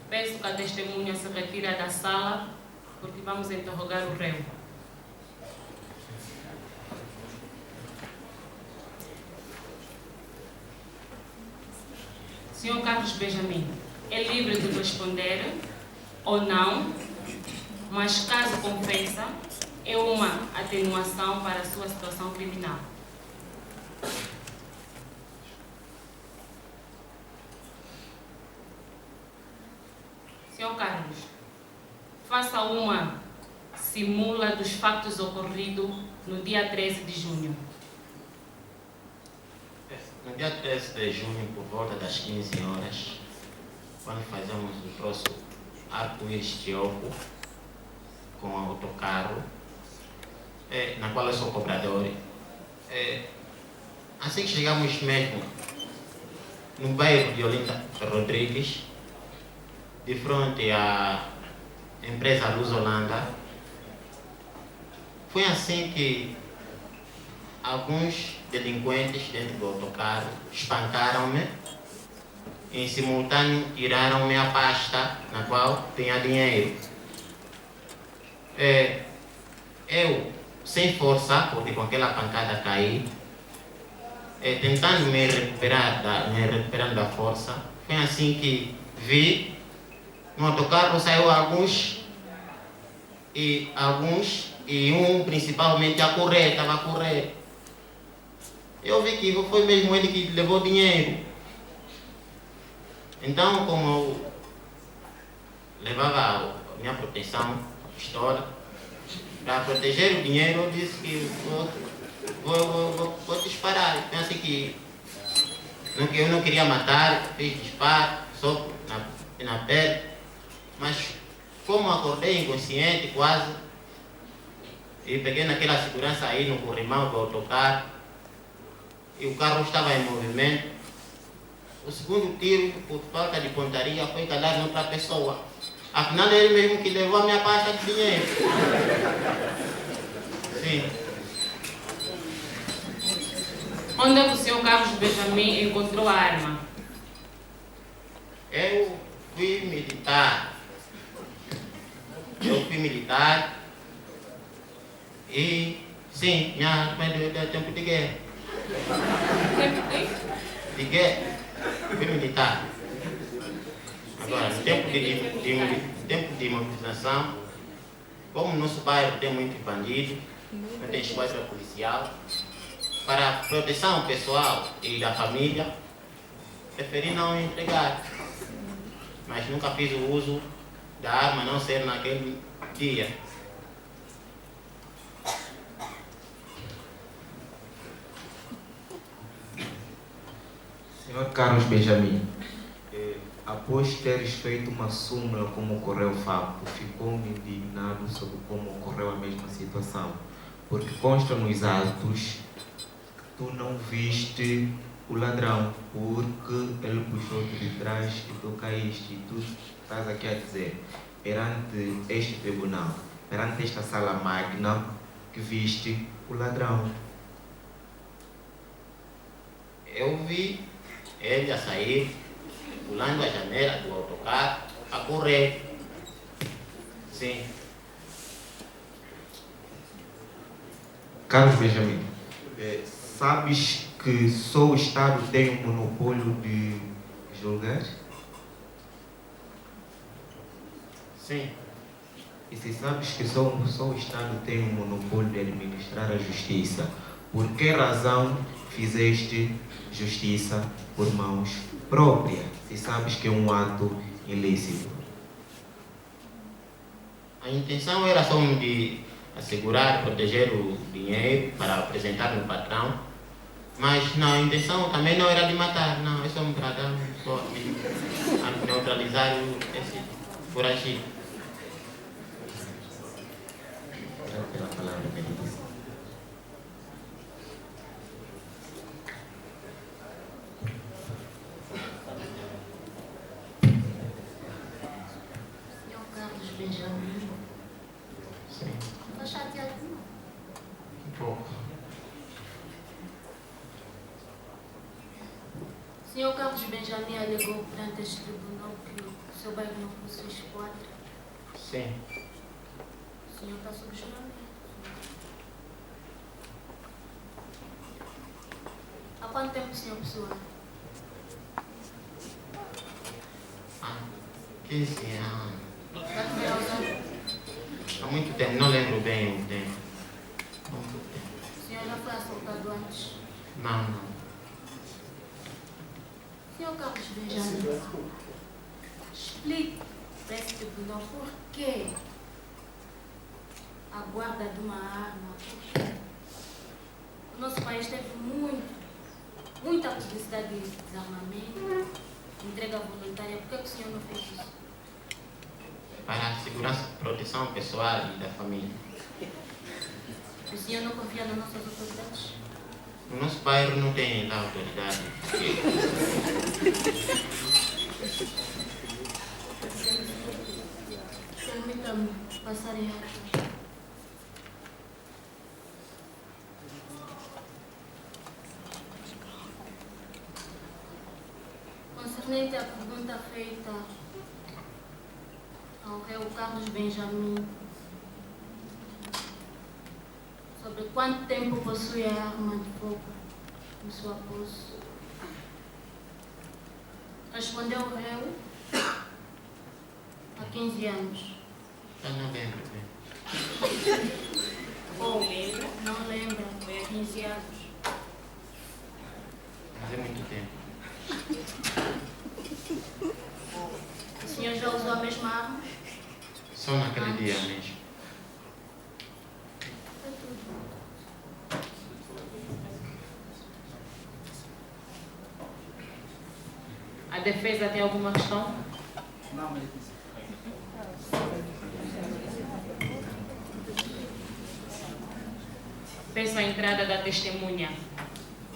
Peço que a testemunha se retire da sala, porque vamos interrogar o réu. Senhor Carlos Benjamin, é livre de responder ou não, mas caso confessa, é uma atenuação para a sua situação criminal. Senhor Carlos, faça uma simula dos fatos ocorridos no dia 13 de junho. No dia 13 de junho, por volta das 15 horas, quando fazemos o troço arco-íris Tioco com o autocarro, na qual eu sou cobrador, assim que chegamos mesmo no bairro de Olinda Rodrigues, de frente à empresa Luz Holanda, foi assim que alguns delinquentes dentro do autocarro espancaram-me e, em simultâneo, tiraram-me a pasta na qual tinha dinheiro. Eu, sem força, porque com aquela pancada caí, tentando me recuperando da força, foi assim que vi no autocarro saiu alguns e um principalmente a correr, estava a correr. Eu vi que foi mesmo ele que levou dinheiro. Então, como eu levava a minha proteção, a pistola, para proteger o dinheiro, eu disse que vou disparar. Eu pensei que eu não queria matar, fiz disparo, só na pele. Mas como acordei inconsciente quase, e peguei naquela segurança aí no corrimão do autocarro, e o carro estava em movimento, o segundo tiro, por falta de pontaria, foi calhar noutra pessoa. Afinal, ele mesmo que levou a minha pasta de dinheiro. Sim. Onde é que o senhor Carlos Benjamin encontrou a arma? Eu fui militar. E, sim, minha arma é do tempo de guerra. De guerra, fui militar. Agora, no tempo de mobilização, como no nosso bairro tem muito bandido, não tem esquadra policial, para a proteção pessoal e da família, preferi não entregar. Mas nunca fiz o uso da arma, a não ser naquele dia. Senhor Carlos Benjamin, após teres feito uma súmula como ocorreu o fato, ficou-me indignado sobre como ocorreu a mesma situação, porque consta nos autos que tu não viste o ladrão, porque ele puxou-te de trás e tu caíste, e tu estás aqui a dizer, perante este tribunal, perante esta sala magna, que viste o ladrão. Eu vi ele a sair, pulando a janela do autocarro, a correr. Sim. Carlos Benjamin, sabes que só o Estado tem o monopólio de julgar? Sim. E se sabes que só o Estado tem o monopólio de administrar a justiça, por que razão fizeste justiça por mãos próprias, se sabes que é um ato ilícito? A intenção era só de assegurar, proteger o dinheiro para apresentar no patrão, mas não, a intenção também não era de matar, não, é só para dar, só neutralizar esse foragido. Pela palavra que ele disse. Senhor Carlos Benjamin. Sim. Estou chateado. Um pouco. Senhor Carlos Benjamin alegou perante este tribunal que o seu bairro não possui esquadra. Sim. O senhor está sob juramento. Há quanto tempo o senhor possui? 15 anos. Vai comer aos anos? Há muito tempo, não lembro bem o tempo. Há muito tempo. O senhor já foi assaltado antes? Não. Senhor Carlos Benjamin, explique para esse tribunal por que a guarda de uma arma. O nosso país teve muita publicidade de desarmamento, entrega voluntária. Por que o senhor não fez isso? Para a segurança, proteção pessoal e da família. O senhor não confia nas nossas autoridades? No nosso bairro não tem lá autoridade. Permita-me passar em ata. Concernente à pergunta feita ao réu Carlos Benjamin sobre quanto tempo possui a arma de fogo em sua posse, respondeu o réu há 15 anos. Eu não lembro bem. Ou não lembra, foi há 15 anos. Mas é muito tempo. O senhor já usou a mesma arma? Só naquele dia mesmo. É tudo. A defesa tem alguma questão? Não, mas... Peço a entrada da testemunha,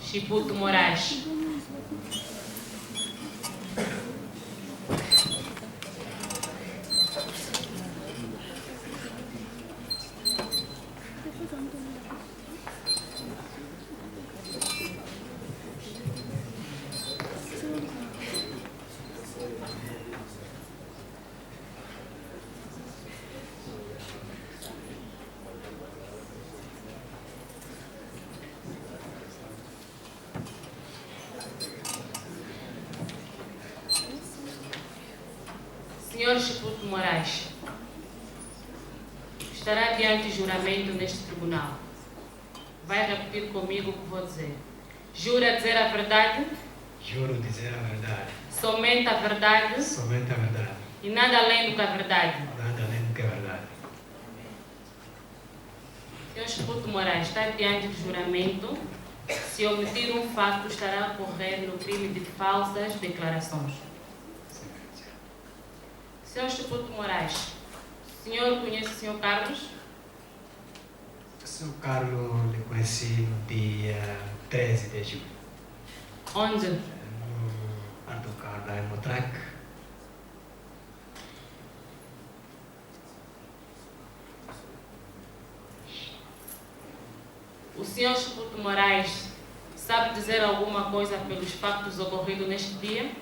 Chiputo Moraes. Senhor Chiputo Moraes, estará diante de juramento neste tribunal. Vai repetir comigo o que vou dizer. Jura dizer a verdade? Juro dizer a verdade. Somente a verdade? Somente a verdade. E nada além do que a verdade? Nada além do que a verdade. Senhor Chiputo Moraes, está diante de juramento. Se omitir um facto, estará a correr no crime de falsas declarações. Senhor Chiputo Moraes, o senhor conhece o senhor Carlos? O senhor Carlos lhe conheci no dia 13 de julho. Onde? No autocarro da Hemotrack. O senhor Chiputo Moraes sabe dizer alguma coisa pelos factos ocorridos neste dia?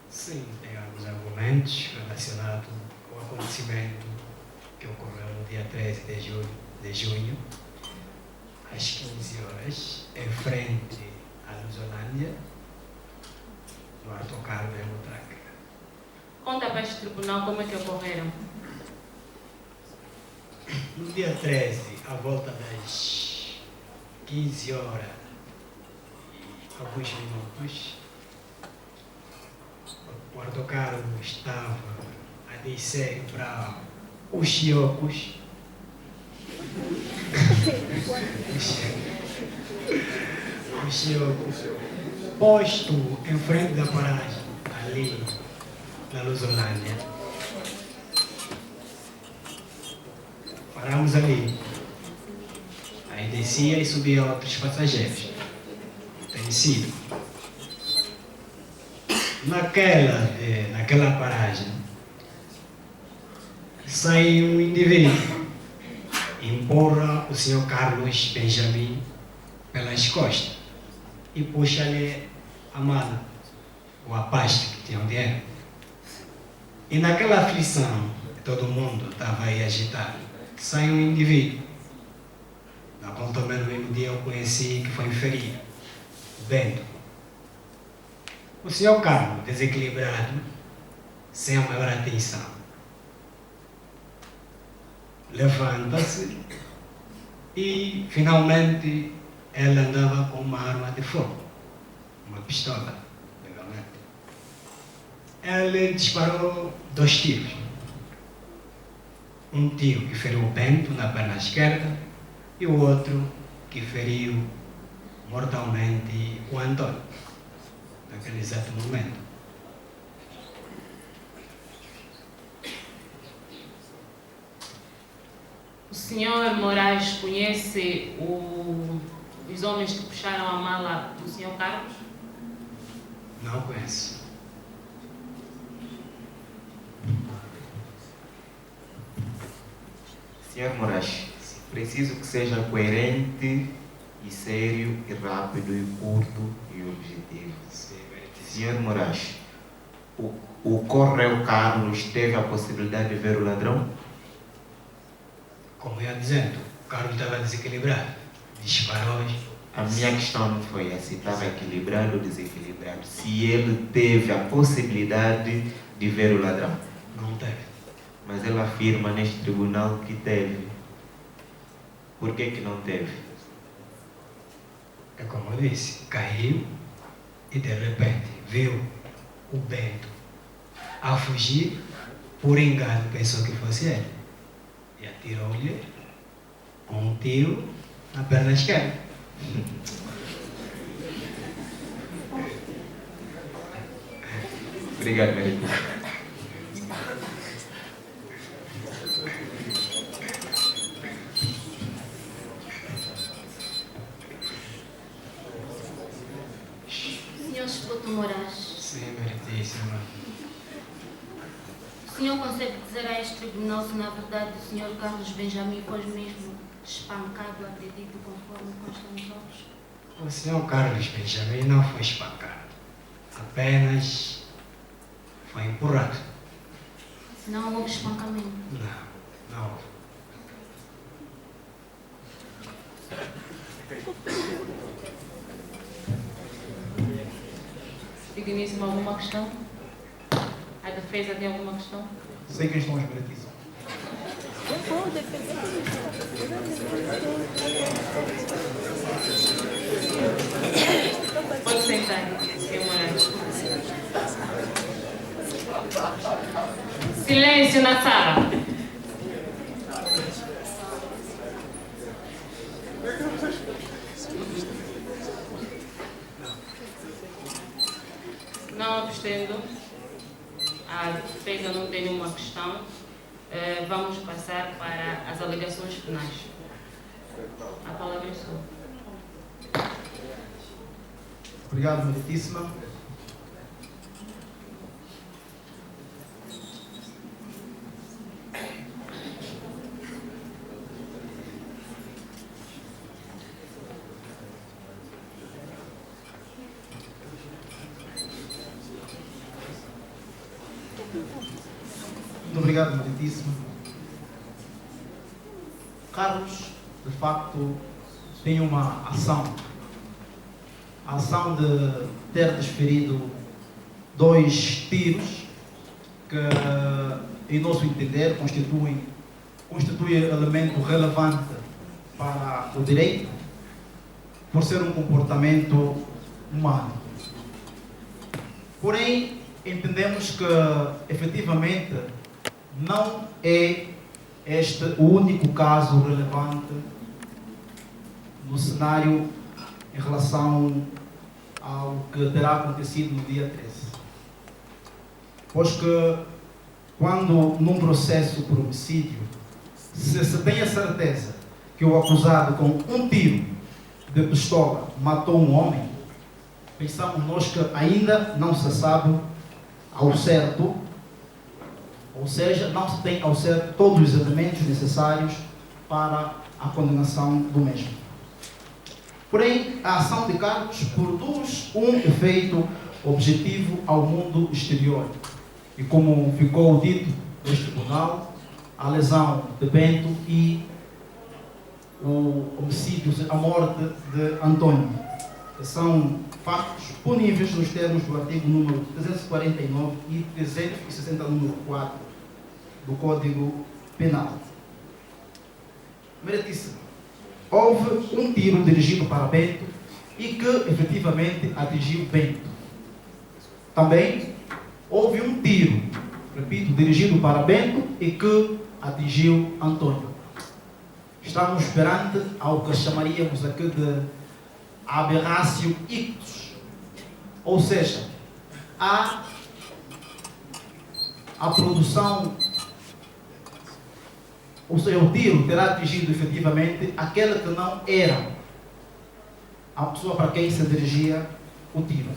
Sim, tem alguns argumentos relacionados com o acontecimento que ocorreu no dia 13 de junho, às 15 horas, em frente à Lusolândia, no autocarro da Hemotrack. Conta para este tribunal como é que ocorreram. No dia 13, à volta das 15 horas e alguns minutos, o autocarro estava a descer para os Chiocos. O Chiocos, posto em frente da paragem, ali na Lusolândia. Paramos ali. Aí descia e subia outros passageiros. Tem sido. Naquela paragem, sai um indivíduo, empurra o senhor Carlos Benjamin pelas costas e puxa-lhe a mala, ou a pasta que tinha o dinheiro. E naquela aflição, todo mundo estava aí agitado, sai um indivíduo, na ponta no mesmo dia eu conheci que foi ferido, Bento. O senhor Carlos, desequilibrado, sem a maior atenção, levanta-se e finalmente ela andava com uma arma de fogo, uma pistola, legalmente. Ele disparou 2 tiros. Um tiro que feriu o Bento na perna esquerda e o outro que feriu mortalmente o Antônio, naquele exato momento. O senhor Moraes conhece os homens que puxaram a mala do senhor Carlos? Não conheço. Senhor Moraes, preciso que seja coerente e sério e rápido e curto e objetivo. Senhor Moraes, o Correio Carlos teve a possibilidade de ver o ladrão? Como eu ia dizendo, o Carlos estava desequilibrado, disparou. A minha questão não foi se estava equilibrado ou desequilibrado, se ele teve a possibilidade de ver o ladrão. Não teve. Mas ele afirma neste tribunal que teve. Por que não teve? É como eu disse, caiu e de repente viu o Bento a fugir, por engano pensou que fosse ele. E atirou-lhe um tiro na perna esquerda. Obrigado, Merico. Senhor Espoto Moraes, Sim, meritíssima. o senhor consegue dizer a este tribunal se na verdade o senhor Carlos Benjamin foi mesmo espancado, agredido conforme consta nos autos? O senhor Carlos Benjamin não foi espancado, apenas foi empurrado. Não houve espancamento? Não houve. Digníssimo, alguma questão? A defesa tem alguma questão? Sei quem estão os meritíssimos. Pode sentar, senhor Moraes. Silêncio na sala. Não obstando, a defesa não tem nenhuma questão. Vamos passar para as alegações finais. A palavra é sua. Obrigado, meritíssima. Muito obrigado, meritíssimo. Carlos, de facto, tem uma ação. A ação de ter desferido 2 tiros que, em nosso entender, constituem constitui elemento relevante para o direito por ser um comportamento humano. Porém, entendemos que efetivamente não é este o único caso relevante no cenário em relação ao que terá acontecido no dia 13. Pois que quando num processo por homicídio se tem a certeza que o acusado com um tiro de pistola matou um homem, pensamos nós que ainda não se sabe ao certo, ou seja, não se tem ao certo todos os elementos necessários para a condenação do mesmo. Porém, a ação de Carlos produz um efeito objetivo ao mundo exterior. E como ficou dito neste tribunal, a lesão de Bento e o homicídio, a morte de Antônio, que são factos puníveis nos termos do artigo número 349 e 360, número 4 do Código Penal. Meritíssimo. Houve um tiro dirigido para Bento e que efetivamente atingiu Bento. Também houve um tiro, repito, dirigido para Bento e que atingiu Antônio. Estamos perante ao que chamaríamos aqui de aberratio ictus, ou seja, a produção, ou seja, o tiro terá atingido efetivamente aquele que não era a pessoa para quem se dirigia o tiro.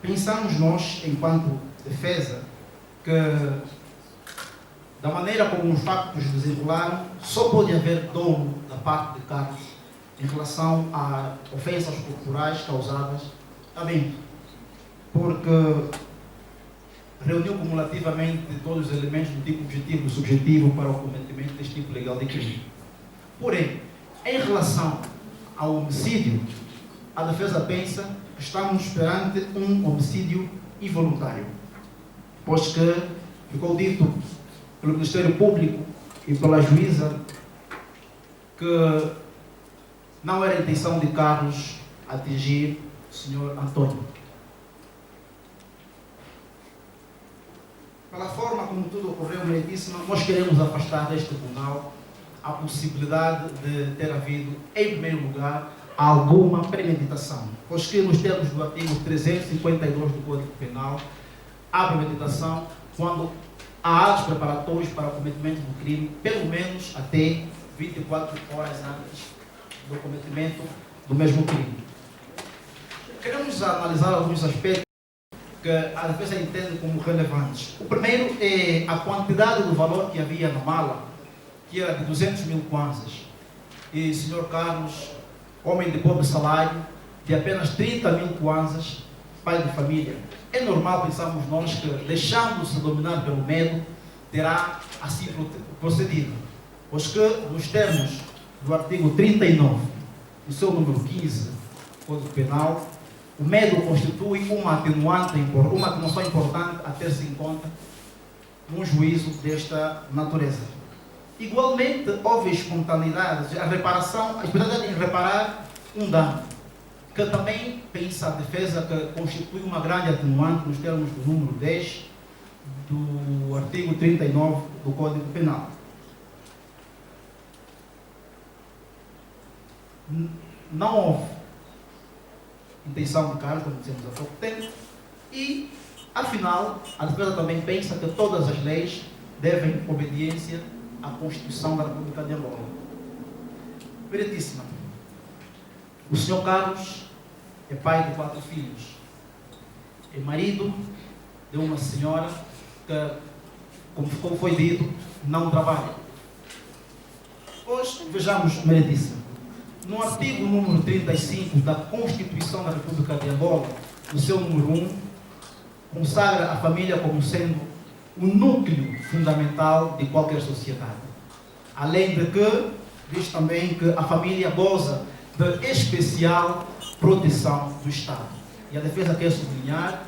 Pensamos nós, enquanto defesa, que da maneira como os factos desenrolaram, só pode haver dolo da parte de Carlos em relação a ofensas corporais causadas a Bento, porque reuniu cumulativamente todos os elementos do tipo objetivo e subjetivo para o cometimento deste tipo legal de crime. Porém, em relação ao homicídio, a defesa pensa que estamos perante um homicídio involuntário, pois que ficou dito pelo Ministério Público e pela juíza que não era a intenção de Carlos atingir o Sr. Antônio. Pela forma como tudo ocorreu, meritíssima, nós queremos afastar deste tribunal a possibilidade de ter havido, em primeiro lugar, alguma premeditação, pois que nos termos do artigo 352 do Código Penal, há premeditação quando há atos preparatórios para o cometimento do crime, pelo menos até 24 horas antes do cometimento do mesmo crime. Queremos analisar alguns aspectos que a defesa entende como relevantes. O primeiro é a quantidade do valor que havia na mala, que era de 200 mil kwanzas. E o Sr. Carlos, homem de pobre salário, de apenas 30 mil kwanzas, pai de família. É normal, pensamos nós, que deixando-se dominar pelo medo, terá assim procedido. Pois que, nos termos do artigo 39, no seu número 15, do Código Penal, o medo constitui uma atenuação importante a ter-se em conta num juízo desta natureza. Igualmente, houve espontaneidade, a espontaneidade em reparar um dano, que também pensa a defesa que constitui uma grande atenuante nos termos do número 10 do artigo 39 do Código Penal. Não houve intenção de Carlos, como dissemos há pouco tempo, e, afinal, a defesa também pensa que todas as leis devem obediência à Constituição da República de Angola. Meritíssima, o Sr. Carlos é pai de 4 filhos, é marido de uma senhora que, como foi dito, não trabalha. Pois, vejamos, meritíssima, no artigo número 35 da Constituição da República de Angola, no seu número 1, consagra a família como sendo o núcleo fundamental de qualquer sociedade. Além de que, diz também que a família goza de especial proteção do Estado. E a defesa quer sublinhar,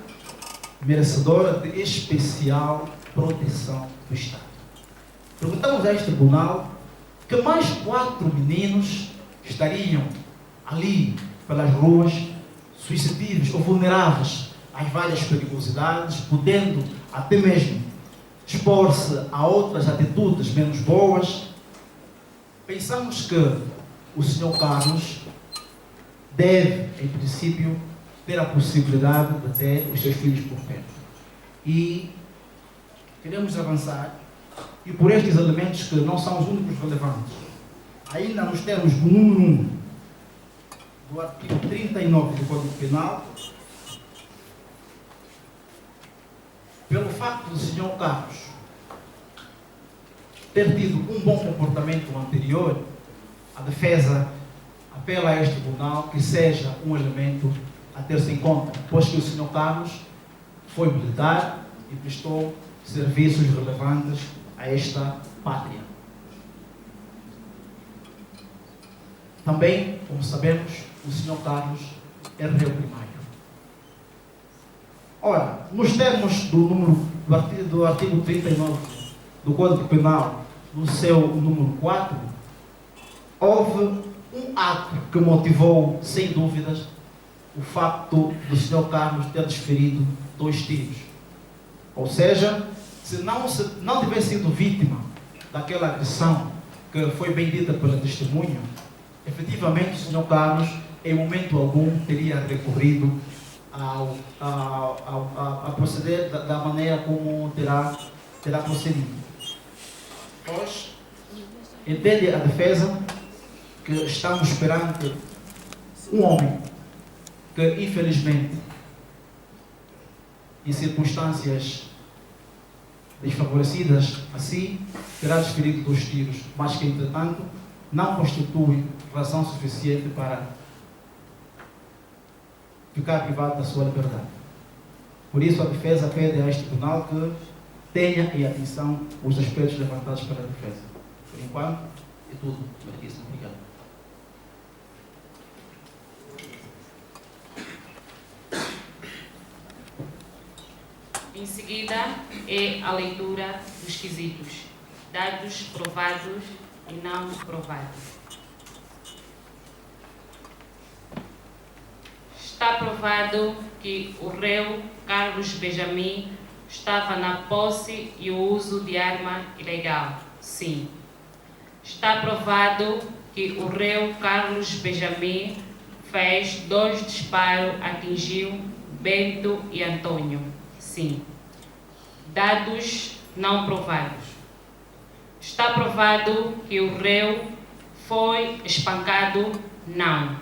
merecedora de especial proteção do Estado. perguntamos a este tribunal que mais 4 meninos estariam ali pelas ruas, suscetíveis ou vulneráveis às várias perigosidades, podendo até mesmo expor-se a outras atitudes menos boas. Pensamos que o Sr. Carlos deve, em princípio, ter a possibilidade de ter os seus filhos por perto. E queremos avançar, e por estes elementos que não são os únicos relevantes, ainda nos termos do número 1 do artigo 39 do Código Penal, pelo facto do Sr. Carlos ter tido um bom comportamento anterior, a defesa apela a este tribunal que seja um elemento a ter-se em conta, pois que o Sr. Carlos foi militar e prestou serviços relevantes a esta pátria. Também, como sabemos, o Sr. Carlos é réu primário. Ora, nos termos do artigo 39 do Código Penal, no seu número 4, houve um ato que motivou, sem dúvidas, o facto do Sr. Carlos ter desferido 2 tiros. Ou seja, se não tivesse sido vítima daquela agressão que foi bem dita pela testemunha, efetivamente o Sr. Carlos, em momento algum, teria recorrido a proceder da maneira como terá procedido. Pois, entende a defesa que estamos perante um homem que, infelizmente, em circunstâncias desfavorecidas assim, terá desferido 2 tiros, mas que, entretanto, não constitui razão suficiente para ficar privado da sua liberdade. Por isso, a defesa pede a este tribunal que tenha em atenção os aspectos levantados pela defesa. Por enquanto, é tudo. Obrigado. Em seguida, é a leitura dos quesitos, dados provados e não provados. Está provado que o réu Carlos Benjamin estava na posse e o uso de arma ilegal. Sim. Está provado que o réu Carlos Benjamin fez 2 disparos, atingiu Bento e Antônio. Sim. Dados não provados. Está provado que o réu foi espancado? Não.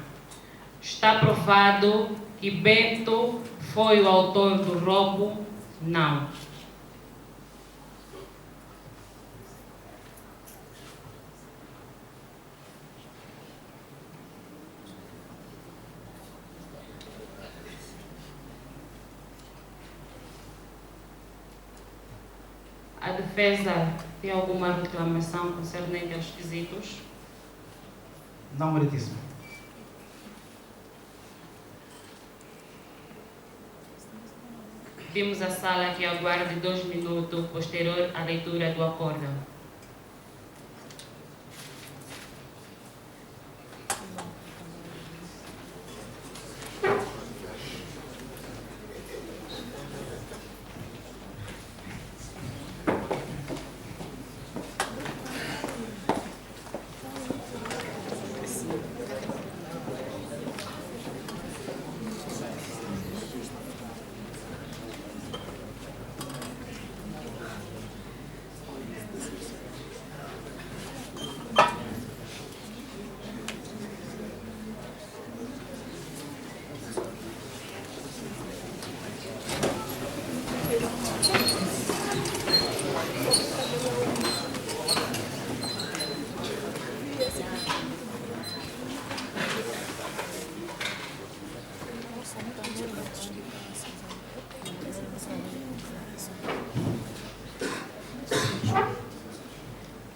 Está provado que Bento foi o autor do roubo? Não. A defesa tem alguma reclamação concernente aos quesitos? Não, meritíssimo. Pedimos à sala que aguarde 2 minutos posterior à leitura do acórdão.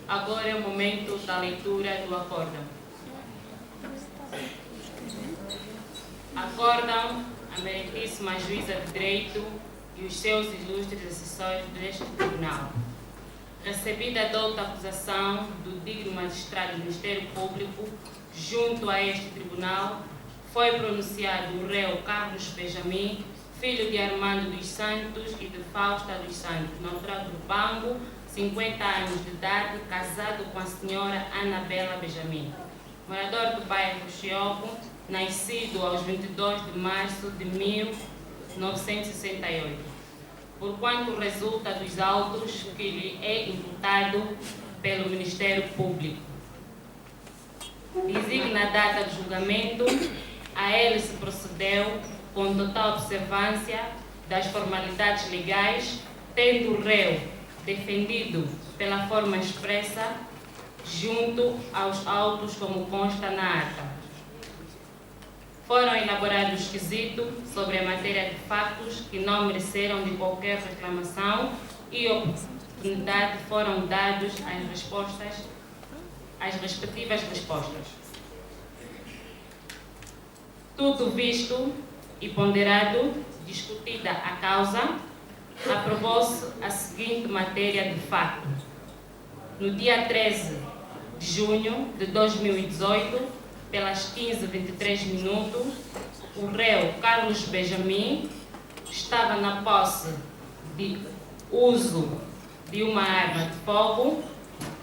Agora é o momento da leitura do acórdão. Acórdão a meritíssima juíza de direito e os seus ilustres assessores deste tribunal. Recebida a douta acusação do digno magistrado do Ministério Público, junto a este tribunal, foi pronunciado o réu Carlos Benjamin, filho de Armando dos Santos e de Fausta dos Santos, natural do Bango, 50 anos de idade, casado com a senhora Anabela Benjamin, morador do bairro Chioco, nascido aos 22 de março de 1968. Porquanto resulta dos autos que lhe é imputado pelo Ministério Público. Designa a data de julgamento, a ele se procedeu com total observância das formalidades legais, tendo o réu defendido pela forma expressa junto aos autos como consta na ata. Foram elaborados quesitos sobre a matéria de fatos que não mereceram de qualquer reclamação e oportunidade foram dados às respectivas respostas. Tudo visto e ponderado, discutida a causa, aprovou-se a seguinte matéria de fato. No dia 13 de junho de 2018, pelas 15h23, o réu Carlos Benjamin estava na posse de uso de uma arma de fogo,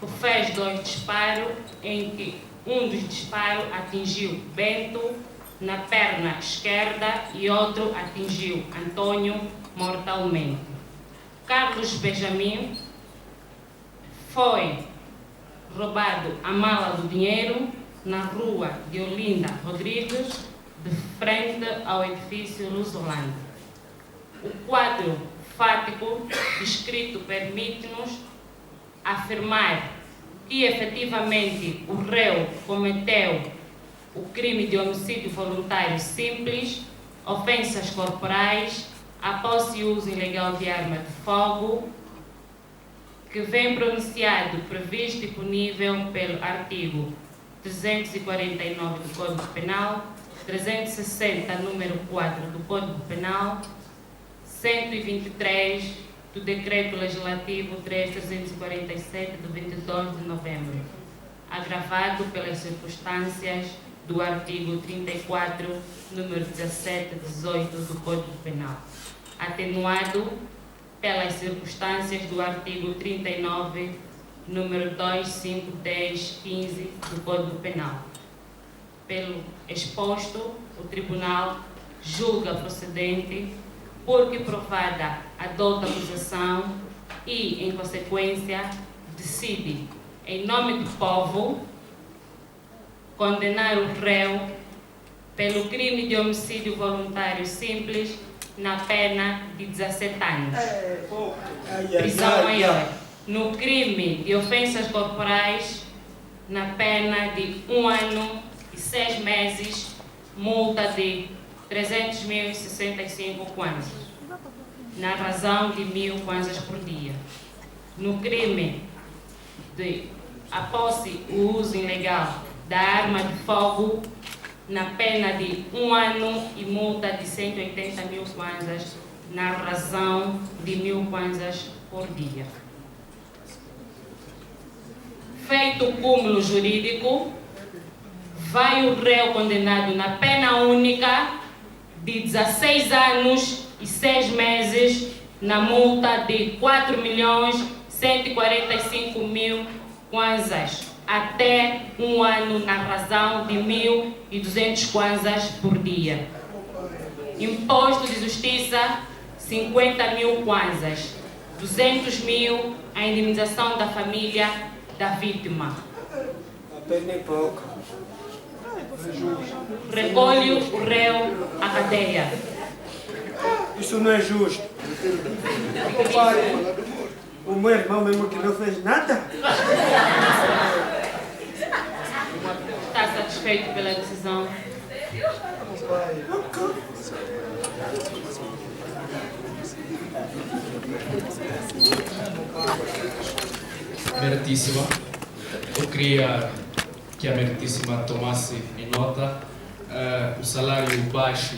que fez 2 disparos, em que um dos disparos atingiu Bento na perna esquerda e outro atingiu Antônio mortalmente. Carlos Benjamin foi roubado a mala do dinheiro na rua de Olinda Rodrigues, de frente ao edifício Lusolândia. O quadro fático descrito permite-nos afirmar que efetivamente o réu cometeu o crime de homicídio voluntário simples, ofensas corporais, a posse e uso ilegal de arma de fogo, que vem pronunciado, previsto e punível pelo artigo 349 do Código Penal, 360, número 4 do Código Penal, 123 do Decreto Legislativo 347 de 22 de novembro, agravado pelas circunstâncias do artigo 34, número 17 e 18 do Código Penal, atenuado pelas circunstâncias do artigo 39, número 2, 5, 10, 15 do Código Penal. Pelo exposto, o Tribunal julga procedente, porque provada a douta acusação e, em consequência, decide, em nome do povo, condenar o réu pelo crime de homicídio voluntário simples na pena de 17 anos. Prisão maior. No crime de ofensas corporais, na pena de 1 ano e 6 meses, multa de 300.065 kwanzas, na razão de 1.000 kwanzas por dia. No crime de a posse e o uso ilegal da arma de fogo, na pena de 1 ano e multa de 180.000 kwanzas, na razão de 1.000 kwanzas por dia. Feito o cúmulo jurídico, vai o réu condenado na pena única de 16 anos e 6 meses, na multa de 4.145.000 kwanzas, até 1 ano na razão de 1.200 kwanzas por dia. Imposto de justiça, 50.000 kwanzas, 200.000 a indenização da família da vítima. Recolhe o réu à cadeia. Isso não é justo. O meu irmão mesmo que não fez nada. Está satisfeito pela decisão? Meritíssima, eu queria que a Meritíssima tomasse em nota o salário baixo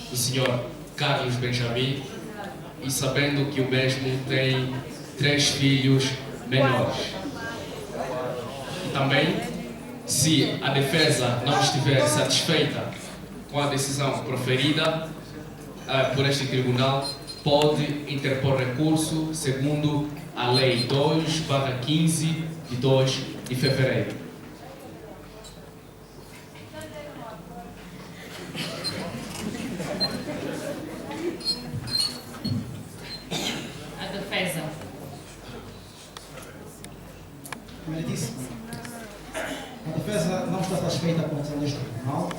do senhor Carlos Benjamin, e sabendo que o mesmo tem 3 filhos menores. E também, se a defesa não estiver satisfeita com a decisão proferida por este tribunal, pode interpor recurso segundo a Lei 2/15 de 2 de fevereiro. A defesa. Meritíssimo. A defesa não está satisfeita com a decisão deste tribunal.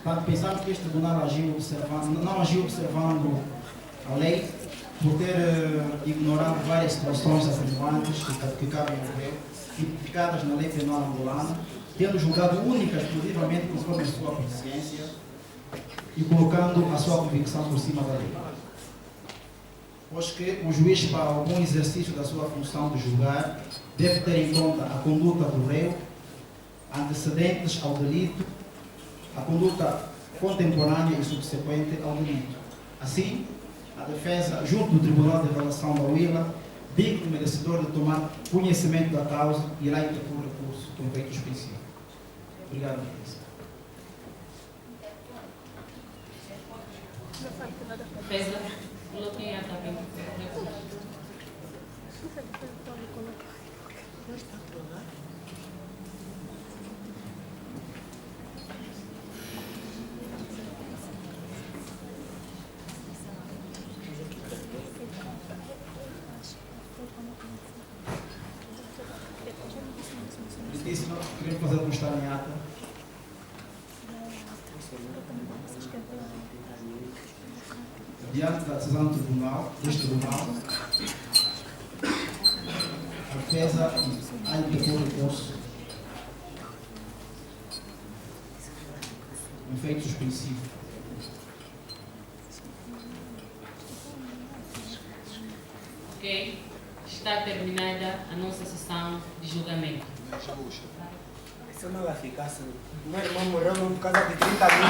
Portanto, pensamos que este tribunal não agiu observando a lei por ter ignorado várias situações atenuantes que cabem ao réu, tipificadas na lei penal angolana, tendo julgado única e exclusivamente conforme a sua consciência e colocando a sua convicção por cima da lei. Pois que o juiz, para algum exercício da sua função de julgar, deve ter em conta a conduta do réu, antecedentes ao delito, a conduta contemporânea e subsequente ao delito. Assim, a defesa, junto do Tribunal de Avaliação da UILA, digno merecedor de tomar conhecimento da causa, irá interpor recurso com efeitos princípios. Obrigado, ministro. Defesa, coloquem a tabela. Meritíssimo, queremos fazer constar em ata. Diante da decisão deste tribunal, a defesa há de interpor recurso com efeitos princípios. Ok? Está terminada a nossa sessão de julgamento. Se eu não ficasse, meu irmão morreu num casa de 30 mil.